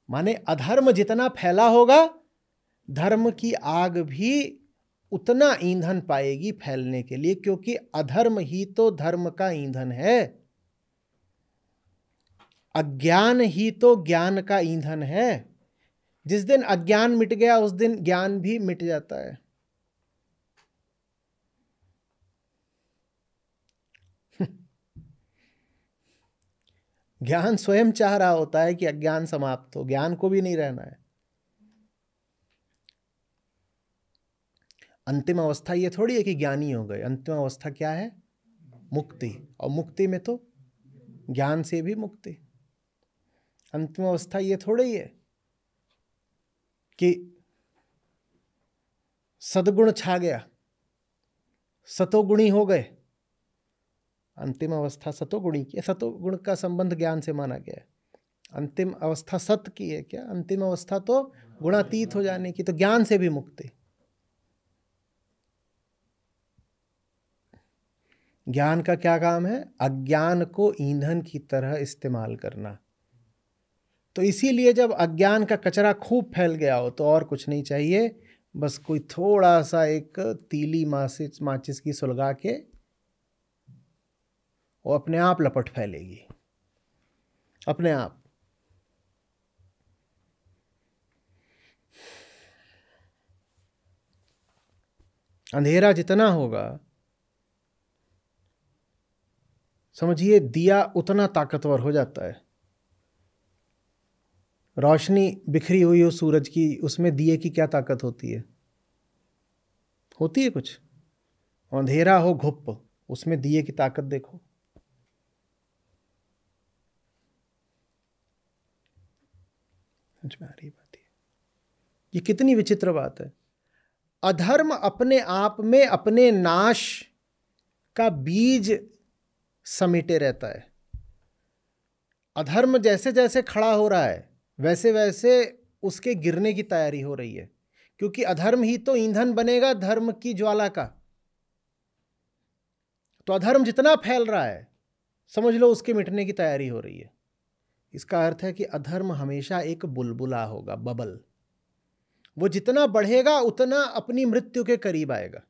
माने अधर्म जितना फैला होगा, धर्म की आग भी उतना ईंधन पाएगी फैलने के लिए, क्योंकि अधर्म ही तो धर्म का ईंधन है। अज्ञान ही तो ज्ञान का ईंधन है। जिस दिन अज्ञान मिट गया, उस दिन ज्ञान भी मिट जाता है। ज्ञान स्वयं चाह रहा होता है कि अज्ञान समाप्त हो, ज्ञान को भी नहीं रहना है। अंतिम अवस्था ये थोड़ी है कि ज्ञानी हो गए। अंतिम अवस्था क्या है? मुक्ति। और मुक्ति में तो ज्ञान से भी मुक्ति। अंतिम अवस्था ये थोड़ी है कि सद्गुण छा गया, सतोगुणी हो गए। अंतिम अवस्था सतोगुणी की है। सतोगुण का संबंध ज्ञान से माना गया है। अंतिम अवस्था सत की है क्या? अंतिम अवस्था तो गुणातीत हो जाने की। तो ज्ञान से भी मुक्ति। ज्ञान का क्या काम है? अज्ञान को ईंधन की तरह इस्तेमाल करना। तो इसीलिए जब अज्ञान का कचरा खूब फैल गया हो तो और कुछ नहीं चाहिए, बस कोई थोड़ा सा एक तीली माचिस की सुलगा के वो अपने आप लपट फैलेगी, अपने आप। अंधेरा जितना होगा, समझिए दिया उतना ताकतवर हो जाता है। रोशनी बिखरी हुई हो सूरज की, उसमें दिए की क्या ताकत होती है? होती है कुछ? अंधेरा हो घुप, उसमें दिए की ताकत देखो। समझ में आ रही बात है? ये कितनी विचित्र बात है। अधर्म अपने आप में अपने नाश का बीज समेटे रहता है। अधर्म जैसे जैसे खड़ा हो रहा है, वैसे वैसे उसके गिरने की तैयारी हो रही है, क्योंकि अधर्म ही तो ईंधन बनेगा धर्म की ज्वाला का। तो अधर्म जितना फैल रहा है, समझ लो उसके मिटने की तैयारी हो रही है। इसका अर्थ है कि अधर्म हमेशा एक बुलबुला होगा, बबल। वो जितना बढ़ेगा उतना अपनी मृत्यु के करीब आएगा।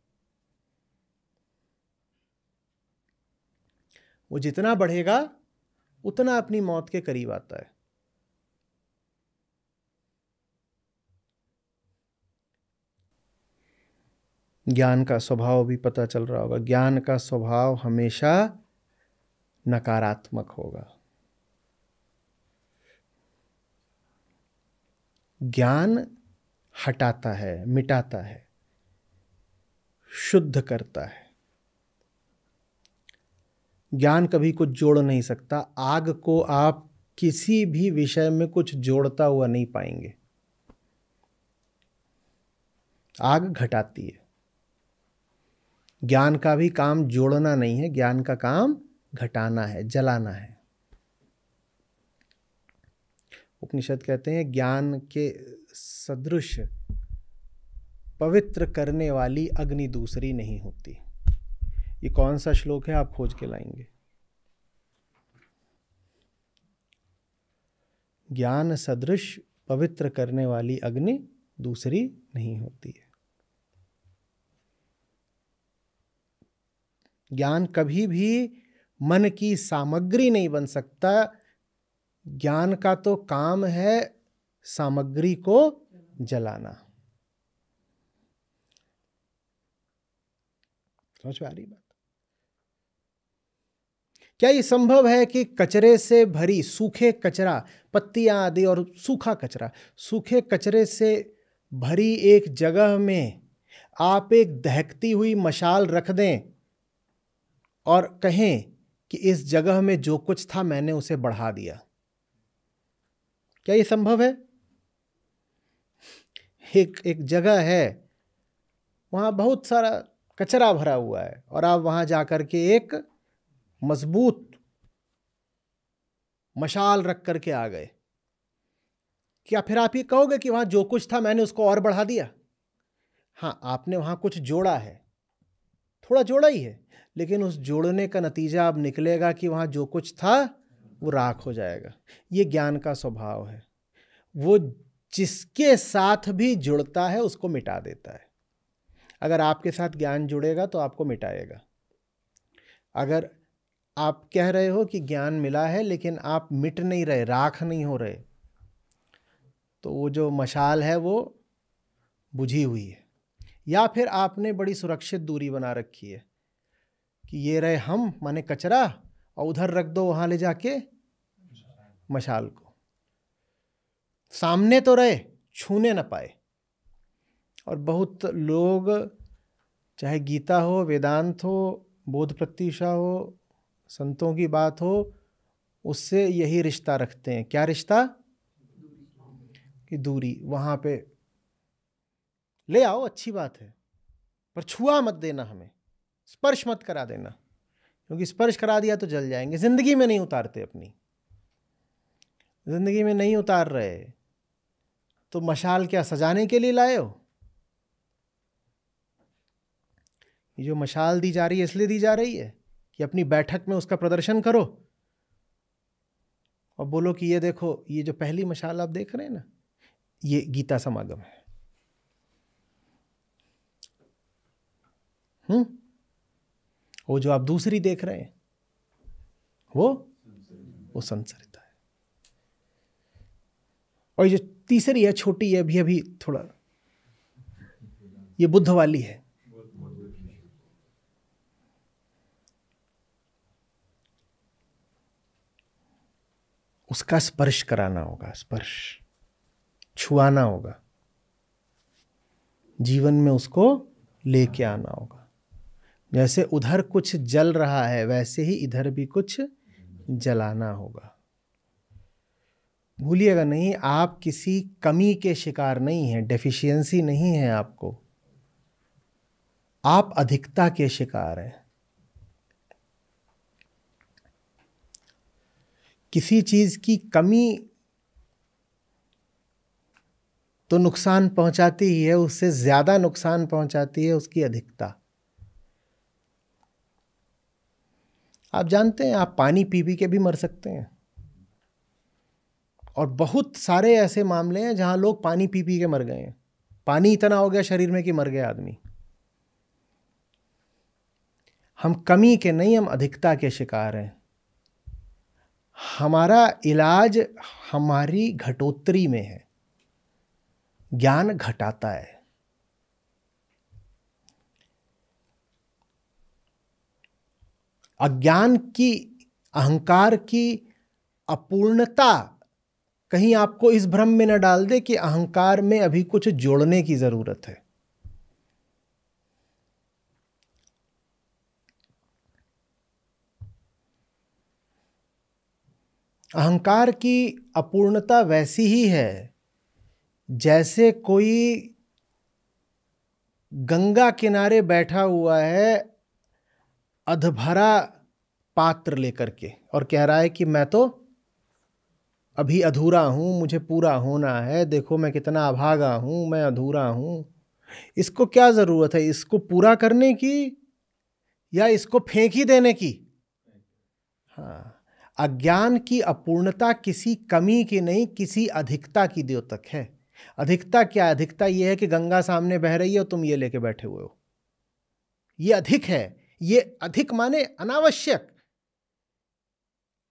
वो जितना बढ़ेगा उतना अपनी मौत के करीब आता है। ज्ञान का स्वभाव भी पता चल रहा होगा। ज्ञान का स्वभाव हमेशा नकारात्मक होगा। ज्ञान हटाता है, मिटाता है, शुद्ध करता है। ज्ञान कभी कुछ जोड़ नहीं सकता। आग को आप किसी भी विषय में कुछ जोड़ता हुआ नहीं पाएंगे। आग घटाती है। ज्ञान का भी काम जोड़ना नहीं है, ज्ञान का काम घटाना है, जलाना है। उपनिषद कहते हैं ज्ञान के सदृश पवित्र करने वाली अग्नि दूसरी नहीं होती। ये कौन सा श्लोक है, आप खोज के लाएंगे। ज्ञान सदृश पवित्र करने वाली अग्नि दूसरी नहीं होती है। ज्ञान कभी भी मन की सामग्री नहीं बन सकता। ज्ञान का तो काम है सामग्री को जलाना। समझ में आ रही बात? क्या ये संभव है कि कचरे से भरी, सूखे कचरा, पत्तियां आदि और सूखा कचरा, सूखे कचरे से भरी एक जगह में आप एक दहकती हुई मशाल रख दें और कहें कि इस जगह में जो कुछ था मैंने उसे बढ़ा दिया? क्या ये संभव है? एक जगह है, वहां बहुत सारा कचरा भरा हुआ है और आप वहां जाकर के एक मजबूत मशाल रख करके आ गए। क्या फिर आप ये कहोगे कि वहां जो कुछ था मैंने उसको और बढ़ा दिया? हाँ, आपने वहां कुछ जोड़ा है, थोड़ा जोड़ा ही है, लेकिन उस जोड़ने का नतीजा अब निकलेगा कि वहां जो कुछ था वो राख हो जाएगा। ये ज्ञान का स्वभाव है। वो जिसके साथ भी जुड़ता है उसको मिटा देता है। अगर आपके साथ ज्ञान जुड़ेगा तो आपको मिटाएगा। अगर आप कह रहे हो कि ज्ञान मिला है लेकिन आप मिट नहीं रहे, राख नहीं हो रहे, तो वो जो मशाल है वो बुझी हुई है। या फिर आपने बड़ी सुरक्षित दूरी बना रखी है कि ये रहे हम, माने कचरा, और उधर रख दो वहां ले जाके मशाल को। सामने तो रहे, छूने न पाए। और बहुत लोग, चाहे गीता हो, वेदांत हो, बोध प्रत्युषा हो, संतों की बात हो, उससे यही रिश्ता रखते हैं। क्या रिश्ता? कि दूरी। वहां पे ले आओ, अच्छी बात है, पर छुआ मत देना, हमें स्पर्श मत करा देना, क्योंकि स्पर्श करा दिया तो जल जाएंगे। जिंदगी में नहीं उतारते, अपनी जिंदगी में नहीं उतार रहे तो मशाल क्या सजाने के लिए लाए हो? ये जो मशाल दी जा रही है इसलिए दी जा रही है कि अपनी बैठक में उसका प्रदर्शन करो और बोलो कि ये देखो, ये जो पहली मशाल आप देख रहे हैं ना, ये गीता समागम है। वो जो आप दूसरी देख रहे हैं वो संसरिता है। और ये जो तीसरी है, छोटी है, अभी अभी थोड़ा, ये बुद्ध वाली है। उसका स्पर्श कराना होगा, स्पर्श छुआना होगा, जीवन में उसको लेके आना होगा। जैसे उधर कुछ जल रहा है वैसे ही इधर भी कुछ जलाना होगा। भूलिएगा नहीं, आप किसी कमी के शिकार नहीं हैं, डेफिशिएंसी नहीं है आपको, आप अधिकता के शिकार हैं। किसी चीज की कमी तो नुकसान पहुंचाती ही है, उससे ज्यादा नुकसान पहुंचाती है उसकी अधिकता। आप जानते हैं, आप पानी पी पी के भी मर सकते हैं। और बहुत सारे ऐसे मामले हैं जहां लोग पानी पी पी के मर गए हैं। पानी इतना हो गया शरीर में कि मर गया आदमी। हम कमी के नहीं, हम अधिकता के शिकार हैं। हमारा इलाज हमारी घटोत्तरी में है। ज्ञान घटाता है। अज्ञान की, अहंकार की अपूर्णता कहीं आपको इस भ्रम में न डाल दे कि अहंकार में अभी कुछ जोड़ने की जरूरत है। अहंकार की अपूर्णता वैसी ही है जैसे कोई गंगा किनारे बैठा हुआ है अधभरा पात्र लेकर के और कह रहा है कि मैं तो अभी अधूरा हूं, मुझे पूरा होना है, देखो मैं कितना अभागा हूं, मैं अधूरा हूं। इसको क्या जरूरत है, इसको पूरा करने की या इसको फेंक ही देने की? हाँ, अज्ञान की अपूर्णता किसी कमी की नहीं, किसी अधिकता की द्योतक है। अधिकता क्या? अधिकता यह है कि गंगा सामने बह रही है और तुम ये लेके बैठे हुए हो, ये अधिक है। ये अधिक माने अनावश्यक।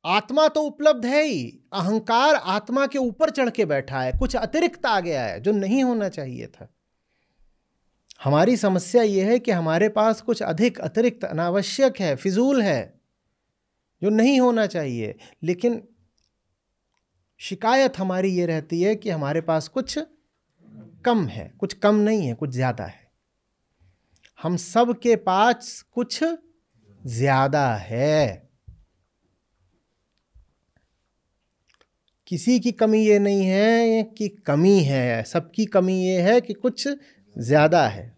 आत्मा तो उपलब्ध है ही, अहंकार आत्मा के ऊपर चढ़ के बैठा है, कुछ अतिरिक्त आ गया है जो नहीं होना चाहिए था। हमारी समस्या यह है कि हमारे पास कुछ अधिक, अतिरिक्त, अनावश्यक है, फिजूल है, जो नहीं होना चाहिए। लेकिन शिकायत हमारी ये रहती है कि हमारे पास कुछ कम है, कुछ कम नहीं है, कुछ ज्यादा है। हम सब के पास कुछ ज्यादा है। किसी की कमी ये नहीं है कि कमी है, सबकी कमी ये है कि कुछ ज्यादा है।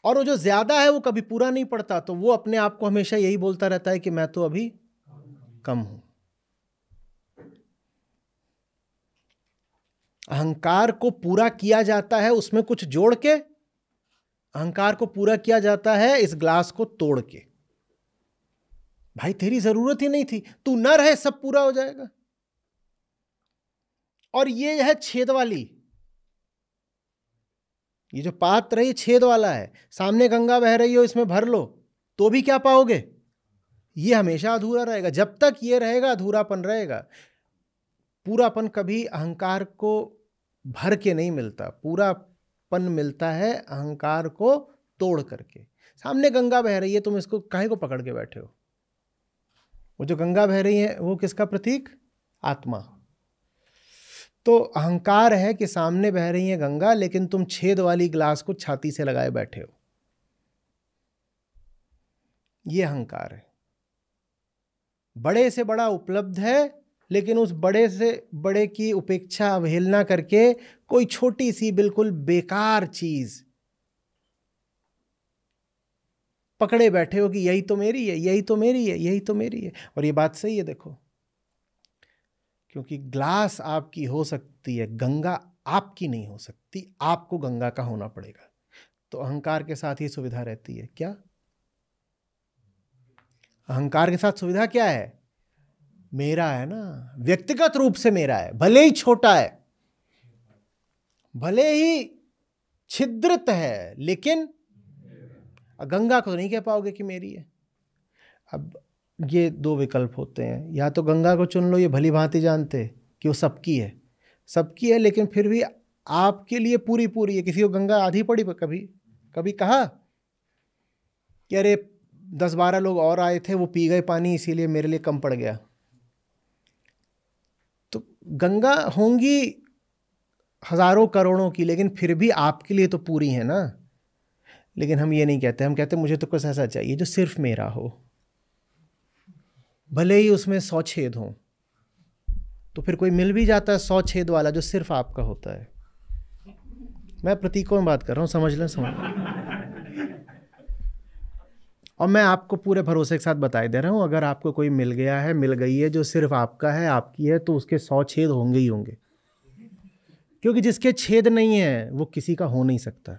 और वो जो ज्यादा है वो कभी पूरा नहीं पड़ता, तो वो अपने आप को हमेशा यही बोलता रहता है कि मैं तो अभी कम हूं। अहंकार को पूरा किया जाता है उसमें कुछ जोड़ के, अहंकार को पूरा किया जाता है इस ग्लास को तोड़ के। भाई तेरी जरूरत ही नहीं थी, तू न रहे सब पूरा हो जाएगा। और ये है छेद वाली, ये जो पात्र है ये छेद वाला है। सामने गंगा बह रही हो, इसमें भर लो तो भी क्या पाओगे? ये हमेशा अधूरा रहेगा। जब तक ये रहेगा अधूरापन रहेगा। पूरापन कभी अहंकार को भर के नहीं मिलता, पूरापन मिलता है अहंकार को तोड़ करके। सामने गंगा बह रही है, तुम इसको काहे को पकड़ के बैठे हो? वो जो गंगा बह रही है वो किसका प्रतीक? आत्मा। तो अहंकार है कि सामने बह रही है गंगा, लेकिन तुम छेद वाली ग्लास को छाती से लगाए बैठे हो। ये अहंकार है। बड़े से बड़ा उपलब्ध है, लेकिन उस बड़े से बड़े की उपेक्षा, अवहेलना करके कोई छोटी सी बिल्कुल बेकार चीज पकड़े बैठे हो कि यही तो मेरी है, यही तो मेरी है, यही तो मेरी है। और ये बात सही है, देखो, क्योंकि ग्लास आपकी हो सकती है, गंगा आपकी नहीं हो सकती, आपको गंगा का होना पड़ेगा। तो अहंकार के साथ ही सुविधा रहती है क्या? अहंकार के साथ सुविधा क्या है? मेरा है ना, व्यक्तिगत रूप से मेरा है, भले ही छोटा है, भले ही छिद्रित है, लेकिन गंगा को नहीं कह पाओगे कि मेरी है। अब ये दो विकल्प होते हैं, या तो गंगा को चुन लो, ये भली भांति जानते कि वो सबकी है, सबकी है, लेकिन फिर भी आपके लिए पूरी पूरी है। किसी को गंगा आधी पड़ी, कभी कभी कहा कि अरे 10-12 लोग और आए थे, वो पी गए पानी, इसीलिए मेरे लिए कम पड़ गया। तो गंगा होंगी हजारों करोड़ों की, लेकिन फिर भी आपके लिए तो पूरी है ना। लेकिन हम ये नहीं कहते, हम कहते मुझे तो कुछ ऐसा चाहिए जो सिर्फ मेरा हो, भले ही उसमें 100 छेद हों। तो फिर कोई मिल भी जाता है 100 छेद वाला जो सिर्फ आपका होता है। मैं प्रतीकों में बात कर रहा हूं, समझ लें, समझ। और मैं आपको पूरे भरोसे के साथ बताए दे रहा हूं, अगर आपको कोई मिल गया है, मिल गई है जो सिर्फ आपका है, आपकी है, तो उसके 100 छेद होंगे ही होंगे। क्योंकि जिसके छेद नहीं है वो किसी का हो नहीं सकता,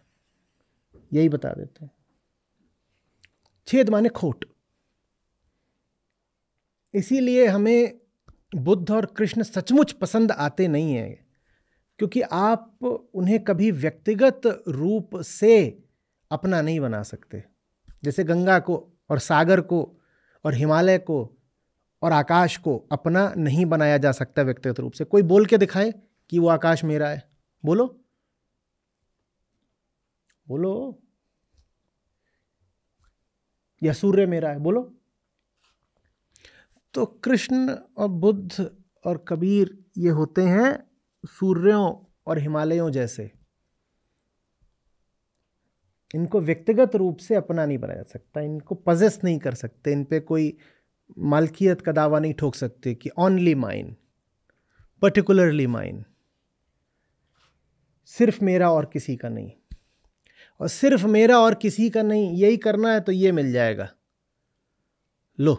यही बता देते हैं। छेद माने खोट। इसीलिए हमें बुद्ध और कृष्ण सचमुच पसंद आते नहीं हैं, क्योंकि आप उन्हें कभी व्यक्तिगत रूप से अपना नहीं बना सकते। जैसे गंगा को और सागर को और हिमालय को और आकाश को अपना नहीं बनाया जा सकता व्यक्तिगत रूप से। कोई बोल के दिखाए कि वो आकाश मेरा है, बोलो बोलो, या सूर्य मेरा है, बोलो। तो कृष्ण और बुद्ध और कबीर ये होते हैं सूर्यों और हिमालयों जैसे। इनको व्यक्तिगत रूप से अपना नहीं बनाया जा सकता, इनको पजेस नहीं कर सकते, इन पे कोई मालकियत का दावा नहीं ठोक सकते कि ओनली माइन, पर्टिकुलरली माइन, सिर्फ मेरा और किसी का नहीं। और सिर्फ मेरा और किसी का नहीं यही करना है तो ये मिल जाएगा, लो।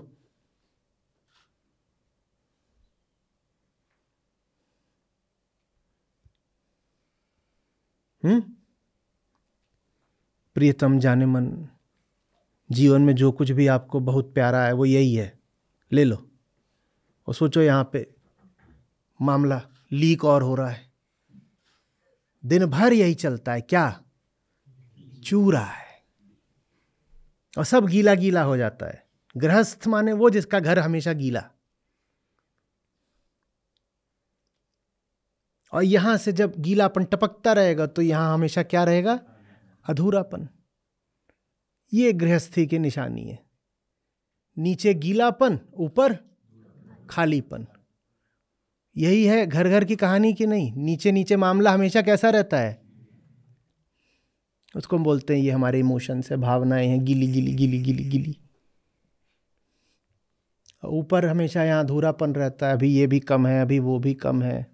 प्रियतम जाने मन, जीवन में जो कुछ भी आपको बहुत प्यारा है वो यही है, ले लो। और सोचो यहाँ पे मामला लीक और हो रहा है, दिन भर यही चलता है, क्या चू रहा है, और सब गीला गीला हो जाता है। गृहस्थ माने वो जिसका घर हमेशा गीला। और यहां से जब गीलापन टपकता रहेगा तो यहां हमेशा क्या रहेगा, अधूरापन। ये गृहस्थी की निशानी है, नीचे गीलापन, ऊपर खालीपन। यही है घर घर की कहानी की नहीं, नीचे नीचे मामला हमेशा कैसा रहता है, उसको हम बोलते हैं ये हमारे इमोशंस है, भावनाएं हैं, गीली गीली गीली गीली गीली। ऊपर हमेशा यहाँ अधूरापन रहता है, अभी ये भी कम है, अभी वो भी कम है,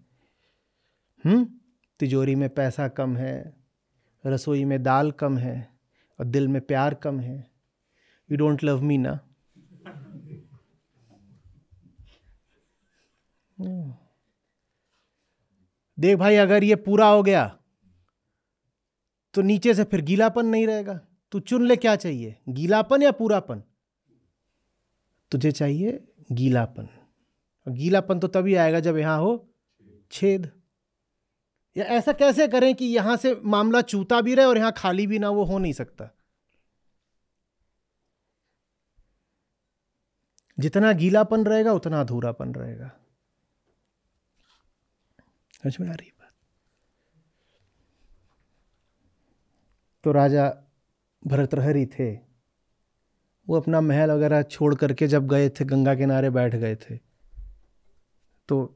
तिजोरी में पैसा कम है, रसोई में दाल कम है, और दिल में प्यार कम है। यू डोंट लव मी ना। देख भाई, अगर ये पूरा हो गया तो नीचे से फिर गीलापन नहीं रहेगा। तू चुन ले क्या चाहिए, गीलापन या पूरापन। तुझे चाहिए गीलापन, और गीलापन तो तभी आएगा जब यहां हो छेद। या ऐसा कैसे करें कि यहां से मामला चूता भी रहे और यहां खाली भी ना, वो हो नहीं सकता। जितना गीलापन रहेगा उतना अधूरापन रहेगा। समझ में आ रही बात। तो राजा भरतृहरि थे, वो अपना महल वगैरह छोड़ करके जब गए थे, गंगा किनारे बैठ गए थे, तो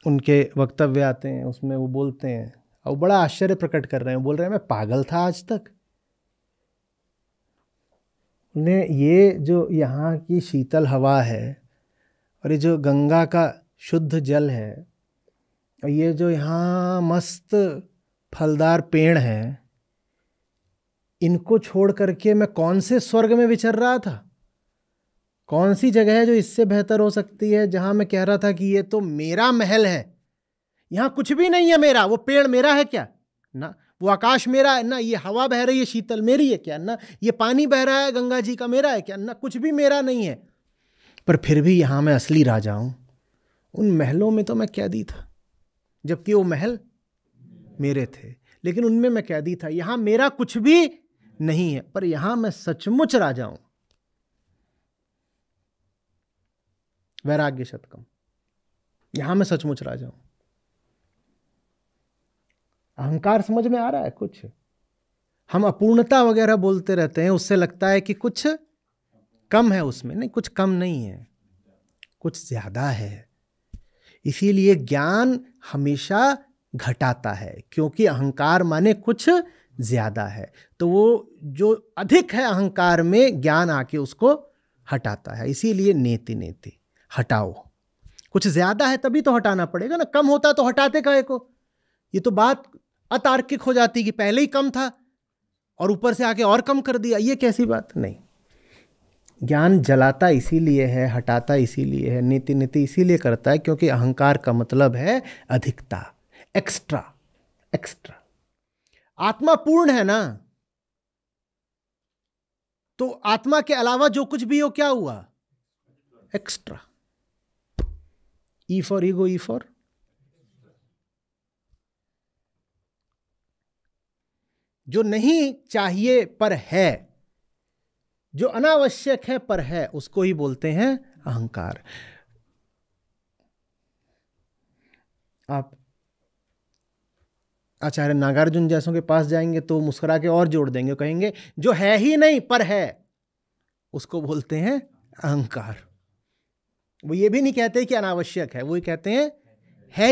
उनके वक्तव्य आते हैं, उसमें वो बोलते हैं, और बड़ा आश्चर्य प्रकट कर रहे हैं। बोल रहे हैं मैं पागल था आज तक। उन्हें ये जो यहाँ की शीतल हवा है, और ये जो गंगा का शुद्ध जल है, और ये जो यहाँ मस्त फलदार पेड़ हैं, इनको छोड़ करके मैं कौन से स्वर्ग में विचर रहा था। कौन सी जगह है जो इससे बेहतर हो सकती है, जहां मैं कह रहा था कि ये तो मेरा महल है, यहां कुछ भी नहीं है मेरा। वो पेड़ मेरा है क्या ना, वो आकाश मेरा है ना, ये हवा बह रही है शीतल मेरी है क्या ना, ये पानी बह रहा है गंगा जी का मेरा है क्या ना, कुछ भी मेरा नहीं है। पर फिर भी यहां मैं असली राजा हूं। उन महलों में तो मैं कैदी था, जबकि वो महल मेरे थे, लेकिन उनमें मैं कैदी था। यहां मेरा कुछ भी नहीं है, पर यहां मैं सचमुच राजा हूं। वैराग्य शतकम, यहां मैं सचमुच राजा हूं। अहंकार समझ में आ रहा है कुछ। हम अपूर्णता वगैरह बोलते रहते हैं, उससे लगता है कि कुछ कम है उसमें। नहीं, कुछ कम नहीं है, कुछ ज्यादा है। इसीलिए ज्ञान हमेशा घटाता है, क्योंकि अहंकार माने कुछ ज्यादा है। तो वो जो अधिक है अहंकार में, ज्ञान आके उसको हटाता है। इसीलिए नेति नेति, हटाओ। कुछ ज्यादा है तभी तो हटाना पड़ेगा ना, कम होता तो हटाते काहे को। ये तो बात अतार्किक हो जाती कि पहले ही कम था और ऊपर से आके और कम कर दिया। ये कैसी बात। नहीं, ज्ञान जलाता इसीलिए है, हटाता इसीलिए है, नीति नीति इसीलिए करता है क्योंकि अहंकार का मतलब है अधिकता, एक्स्ट्रा एक्स्ट्रा। आत्मा पूर्ण है ना, तो आत्मा के अलावा जो कुछ भी हो क्या हुआ, extra. E for ego, E for जो नहीं चाहिए पर है, जो अनावश्यक है पर है, उसको ही बोलते हैं अहंकार। आप आचार्य नागार्जुन जैसों के पास जाएंगे तो मुस्कुरा के और जोड़ देंगे, कहेंगे जो है ही नहीं पर है, उसको बोलते हैं अहंकार। वो ये भी नहीं कहते कि अनावश्यक है, वो ही कहते हैं है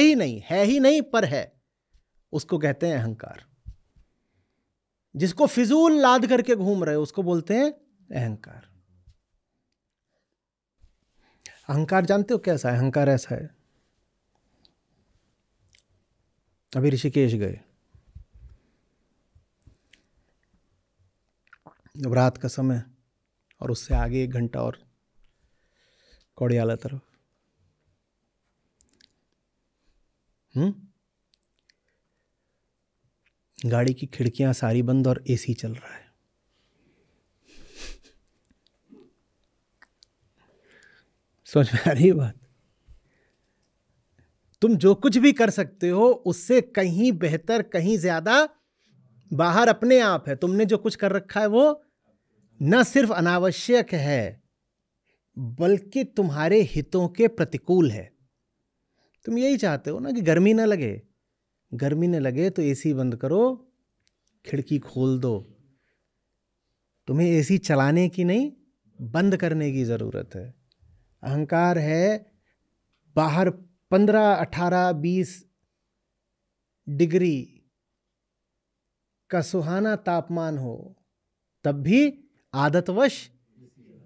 ही नहीं पर है, उसको कहते हैं अहंकार। जिसको फिजूल लाद करके घूम रहे उसको बोलते हैं अहंकार। अहंकार जानते हो कैसा है? अहंकार ऐसा है, अभी ऋषिकेश गए, जब रात का समय और उससे आगे 1 घंटा और कौड़ियाला तरफ, गाड़ी की खिड़कियां सारी बंद और एसी चल रहा है। समझ में आ रही बात? तुम जो कुछ भी कर सकते हो उससे कहीं बेहतर, कहीं ज्यादा बाहर अपने आप है। तुमने जो कुछ कर रखा है वो न सिर्फ अनावश्यक है बल्कि तुम्हारे हितों के प्रतिकूल है। तुम यही चाहते हो ना कि गर्मी न लगे, गर्मी न लगे तो एसी बंद करो, खिड़की खोल दो। तुम्हें एसी चलाने की नहीं, बंद करने की जरूरत है। अहंकार है बाहर 15, 18, 20 डिग्री का सुहाना तापमान हो, तब भी आदतवश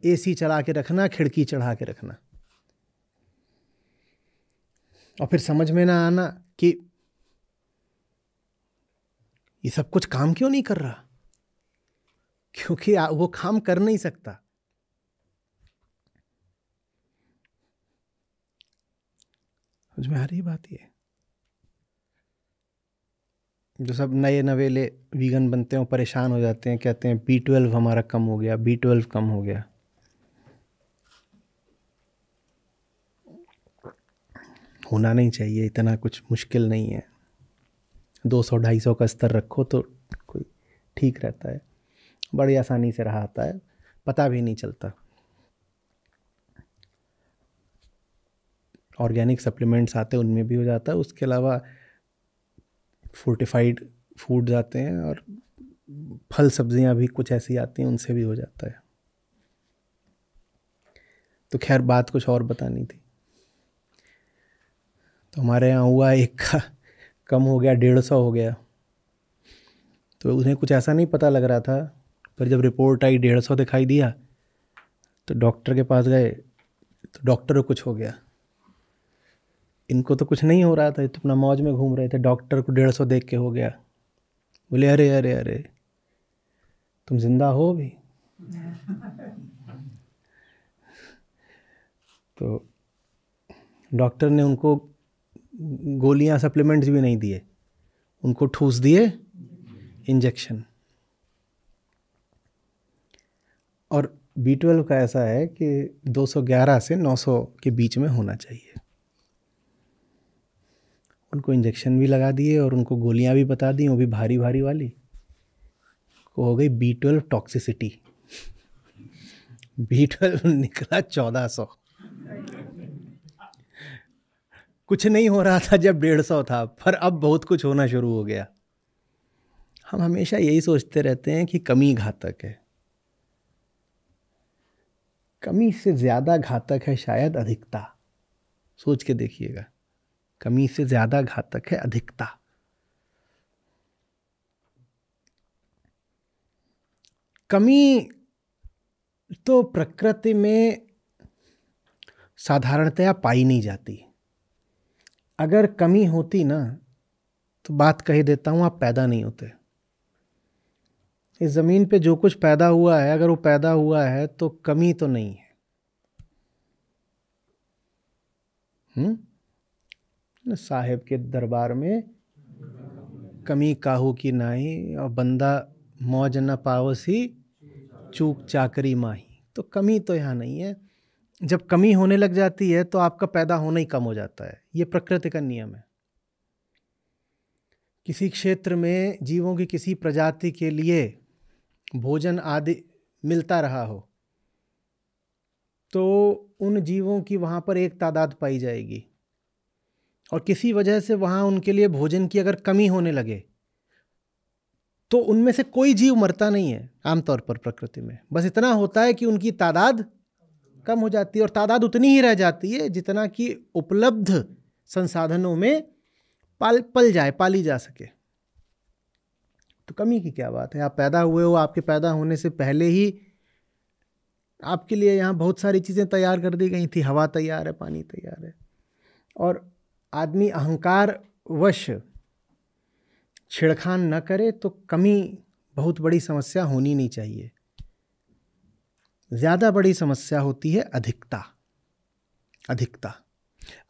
एसी चला के रखना, खिड़की चढ़ा के रखना, और फिर समझ में ना आना कि ये सब कुछ काम क्यों नहीं कर रहा, क्योंकि वो काम कर नहीं सकता। समझ में आ रही बात? ये जो सब नए नवेले वीगन बनते हैं परेशान हो जाते हैं, कहते हैं B12 हमारा कम हो गया, B12 कम हो गया। होना नहीं चाहिए, इतना कुछ मुश्किल नहीं है। 200-250 का स्तर रखो तो कोई ठीक रहता है, बड़ी आसानी से रहा आता है, पता भी नहीं चलता। ऑर्गेनिक सप्लीमेंट्स आते हैं, उनमें भी हो जाता है। उसके अलावा फोर्टिफाइड फूड्स आते हैं और फल सब्जियां भी कुछ ऐसी आती हैं, उनसे भी हो जाता है। तो खैर बात कुछ और बतानी थी। तो हमारे यहाँ हुआ, एक का कम हो गया, 150 हो गया। तो उन्हें कुछ ऐसा नहीं पता लग रहा था, पर जब रिपोर्ट आई 150 दिखाई दिया तो डॉक्टर के पास गए, तो डॉक्टर को कुछ हो गया। इनको तो कुछ नहीं हो रहा था, तो अपना मौज में घूम रहे थे, डॉक्टर को 150 देख के हो गया। बोले अरे अरे अरे तुम जिंदा हो भी? तो डॉक्टर ने उनको गोलियां, सप्लीमेंट्स भी नहीं दिए, उनको ठूस दिए इंजेक्शन। और B12 का ऐसा है कि 211 से 900 के बीच में होना चाहिए। उनको इंजेक्शन भी लगा दिए और उनको गोलियां भी बता दी, वो भी भारी भारी वाली। को हो गई B12 टॉक्सिसिटी। B12 निकला 1400। कुछ नहीं हो रहा था जब 150 था, पर अब बहुत कुछ होना शुरू हो गया। हम हमेशा यही सोचते रहते हैं कि कमी घातक है। कमी से ज्यादा घातक है शायद अधिकता। सोच के देखिएगा, कमी से ज्यादा घातक है अधिकता। कमी तो प्रकृति में साधारणतया पाई नहीं जाती। अगर कमी होती ना, तो बात कह देता हूं, आप पैदा नहीं होते। इस जमीन पे जो कुछ पैदा हुआ है, अगर वो पैदा हुआ है तो कमी तो नहीं है। साहेब के दरबार में कमी काहू की नाही, और बंदा मौज न पावसी चूक चाकरी माही। तो कमी तो यहाँ नहीं है। जब कमी होने लग जाती है तो आपका पैदा होना ही कम हो जाता है। ये प्रकृति का नियम है। किसी क्षेत्र में जीवों की किसी प्रजाति के लिए भोजन आदि मिलता रहा हो तो उन जीवों की वहाँ पर एक तादाद पाई जाएगी, और किसी वजह से वहाँ उनके लिए भोजन की अगर कमी होने लगे तो उनमें से कोई जीव मरता नहीं है आमतौर पर प्रकृति में। बस इतना होता है कि उनकी तादाद कम हो जाती है, और तादाद उतनी ही रह जाती है जितना कि उपलब्ध संसाधनों में पाली जा सके। तो कमी की क्या बात है? आप पैदा हुए हो, आपके पैदा होने से पहले ही आपके लिए यहाँ बहुत सारी चीज़ें तैयार कर दी गई थी। हवा तैयार है, पानी तैयार है, और आदमी अहंकार वश छेड़खान न करे तो कमी बहुत बड़ी समस्या होनी नहीं चाहिए। ज़्यादा बड़ी समस्या होती है अधिकता। अधिकता।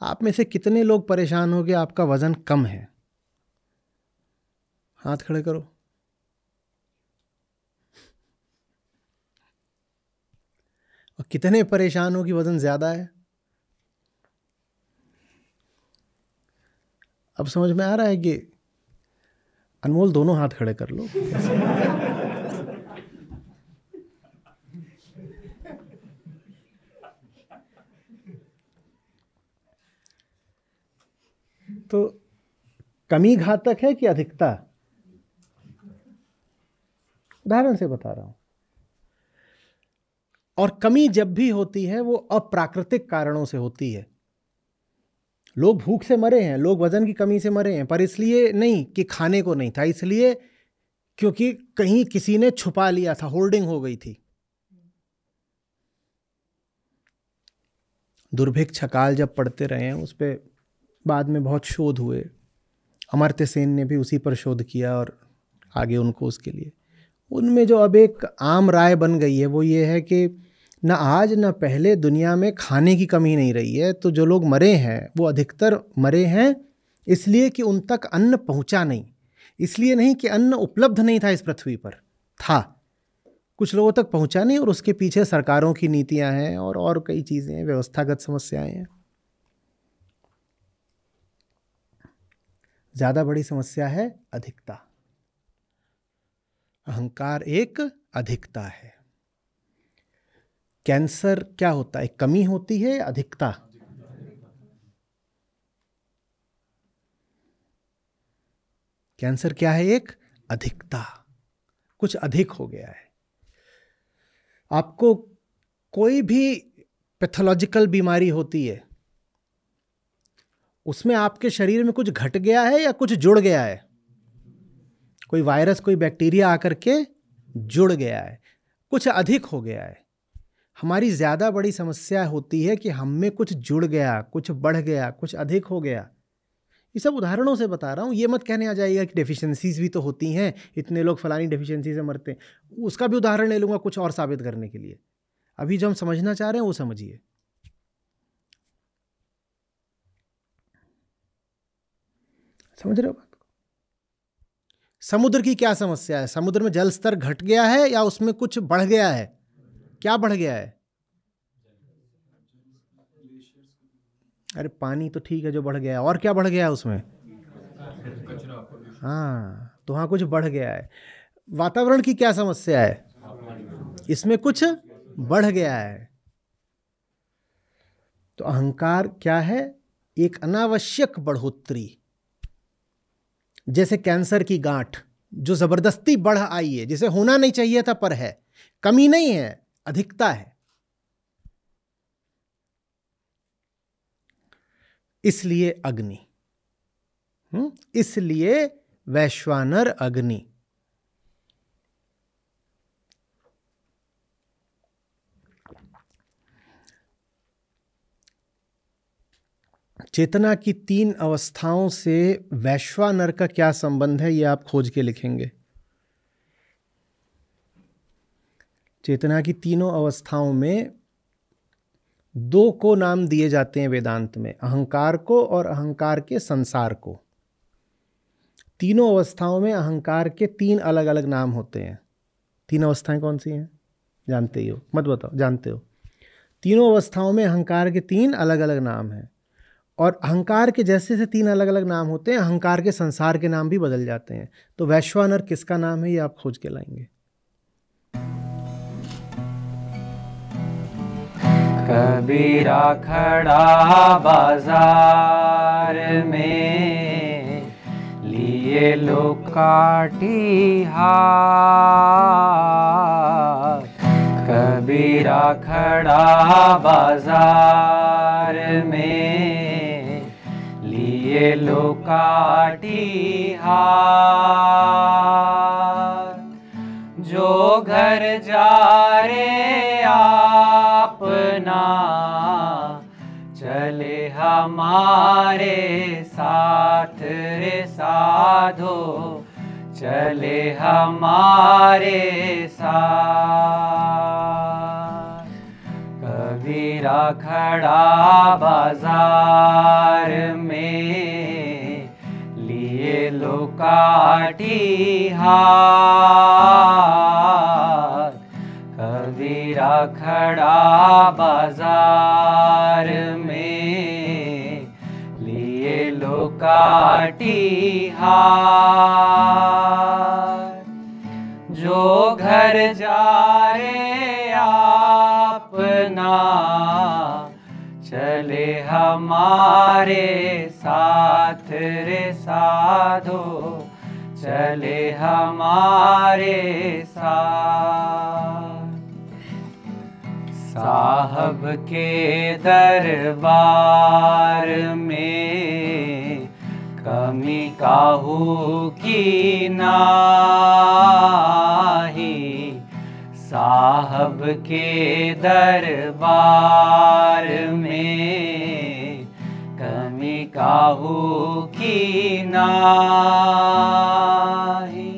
आप में से कितने लोग परेशान हो गए आपका वजन कम है? हाथ खड़े करो। और कितने परेशान हो कि वजन ज़्यादा है? अब समझ में आ रहा है कि अनमोल दोनों हाथ खड़े कर लो। तो कमी घातक है कि अधिकता? उदाहरण से बता रहा हूं। और कमी जब भी होती है वो अप्राकृतिक कारणों से होती है। लोग भूख से मरे हैं, लोग वजन की कमी से मरे हैं, पर इसलिए नहीं कि खाने को नहीं था, इसलिए क्योंकि कहीं किसी ने छुपा लिया था, होल्डिंग हो गई थी। दुर्भिक्ष अकाल जब पढ़ते रहे हैं उस पर बाद में बहुत शोध हुए। अमर्त्य सेन ने भी उसी पर शोध किया और आगे उनको उसके लिए, उनमें जो अब एक आम राय बन गई है वो ये है कि न आज न पहले दुनिया में खाने की कमी नहीं रही है। तो जो लोग मरे हैं वो अधिकतर मरे हैं इसलिए कि उन तक अन्न पहुंचा नहीं, इसलिए नहीं कि अन्न उपलब्ध नहीं था इस पृथ्वी पर, था, कुछ लोगों तक पहुंचा नहीं, और उसके पीछे सरकारों की नीतियां हैं और कई चीज़ें हैं, व्यवस्थागत समस्याएं हैं। ज़्यादा बड़ी समस्या है अधिकता। अहंकार एक अधिकता है। कैंसर क्या होता है? कमी होती है या अधिकता? कैंसर क्या है? एक अधिकता। कुछ अधिक हो गया है। आपको कोई भी पैथोलॉजिकल बीमारी होती है, उसमें आपके शरीर में कुछ घट गया है या कुछ जुड़ गया है? कोई वायरस, कोई बैक्टीरिया आकर के जुड़ गया है, कुछ अधिक हो गया है। हमारी ज़्यादा बड़ी समस्या होती है कि हम में कुछ जुड़ गया, कुछ बढ़ गया, कुछ अधिक हो गया। ये सब उदाहरणों से बता रहा हूँ। ये मत कहने आ जाइएगा कि डेफिशिएंसीज भी तो होती हैं, इतने लोग फलानी डेफिशिएंसी से मरते हैं। उसका भी उदाहरण ले लूँगा कुछ और साबित करने के लिए। अभी जो हम समझना चाह रहे हैं वो समझिए। समझ रहे हो बात को? समुद्र की क्या समस्या है? समुद्र में जल स्तर घट गया है या उसमें कुछ बढ़ गया है? क्या बढ़ गया है? अरे पानी तो ठीक है जो बढ़ गया है, और क्या बढ़ गया है उसमें? हाँ, तो हाँ कुछ बढ़ गया है। वातावरण की क्या समस्या है? इसमें कुछ बढ़ गया है। तो अहंकार क्या है? एक अनावश्यक बढ़ोतरी, जैसे कैंसर की गांठ जो जबरदस्ती बढ़ आई है, जिसे होना नहीं चाहिए था पर है। कमी नहीं है, अधिकता है। इसलिए अग्नि, इसलिए वैश्वानर अग्नि। चेतना की 3 अवस्थाओं से वैश्वानर का क्या संबंध है, ये आप खोज के लिखेंगे। चेतना की तीनों अवस्थाओं में 2 को नाम दिए जाते हैं वेदांत में, अहंकार को और अहंकार के संसार को। तीनों अवस्थाओं में अहंकार के 3 अलग अलग नाम होते हैं। 3 अवस्थाएं कौन सी हैं? जानते ही हो, मत बताओ, जानते हो। तीनों अवस्थाओं में अहंकार के 3 अलग अलग नाम हैं, और अहंकार के जैसे से 3 अलग अलग नाम होते हैं, अहंकार के संसार के नाम भी बदल जाते हैं। तो वैश्वानर किसका नाम है, ये आप खोज के लाएंगे। कबीरा खड़ा बाजार में, लिए लो काटी हाथ। कबीरा खड़ा बाजार में, लिए लो काटी हाथ। जो घर जा रे अपना, चले हमारे साथ रे साधो, चले हमारे साथ। कबीरा खड़ा बाजार में, लिए लो काटी हाथ। कबीरा खड़ा बाजार में, लिए लो काटी हाथ। जो घर जा रे अपना, चले हमारे साथ रे साधो, चले हमारे साथ। साहब के दरबार में, कमी काहू की नाही। साहब के दरबार में, कमी काहू की नाही।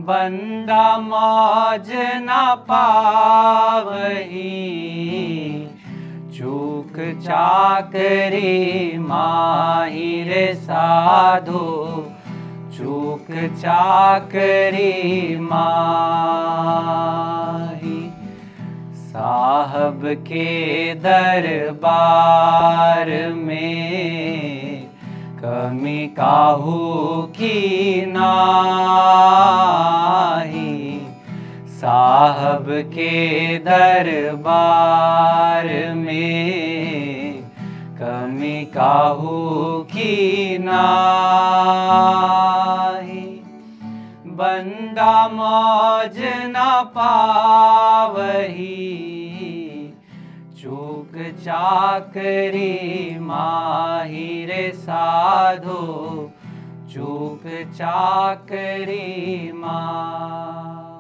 बंदा मौज न पावही, चूक चाकरी माही रे साधो, चूक चाकरी माही। साहब के दरबार में, कमी काहू की नाही। साहब के दरबार में, कमी काहू की नाही। बंदा मौज न पावही, चूक चाकरी माही रे साधो, चूक चाकरी माँ।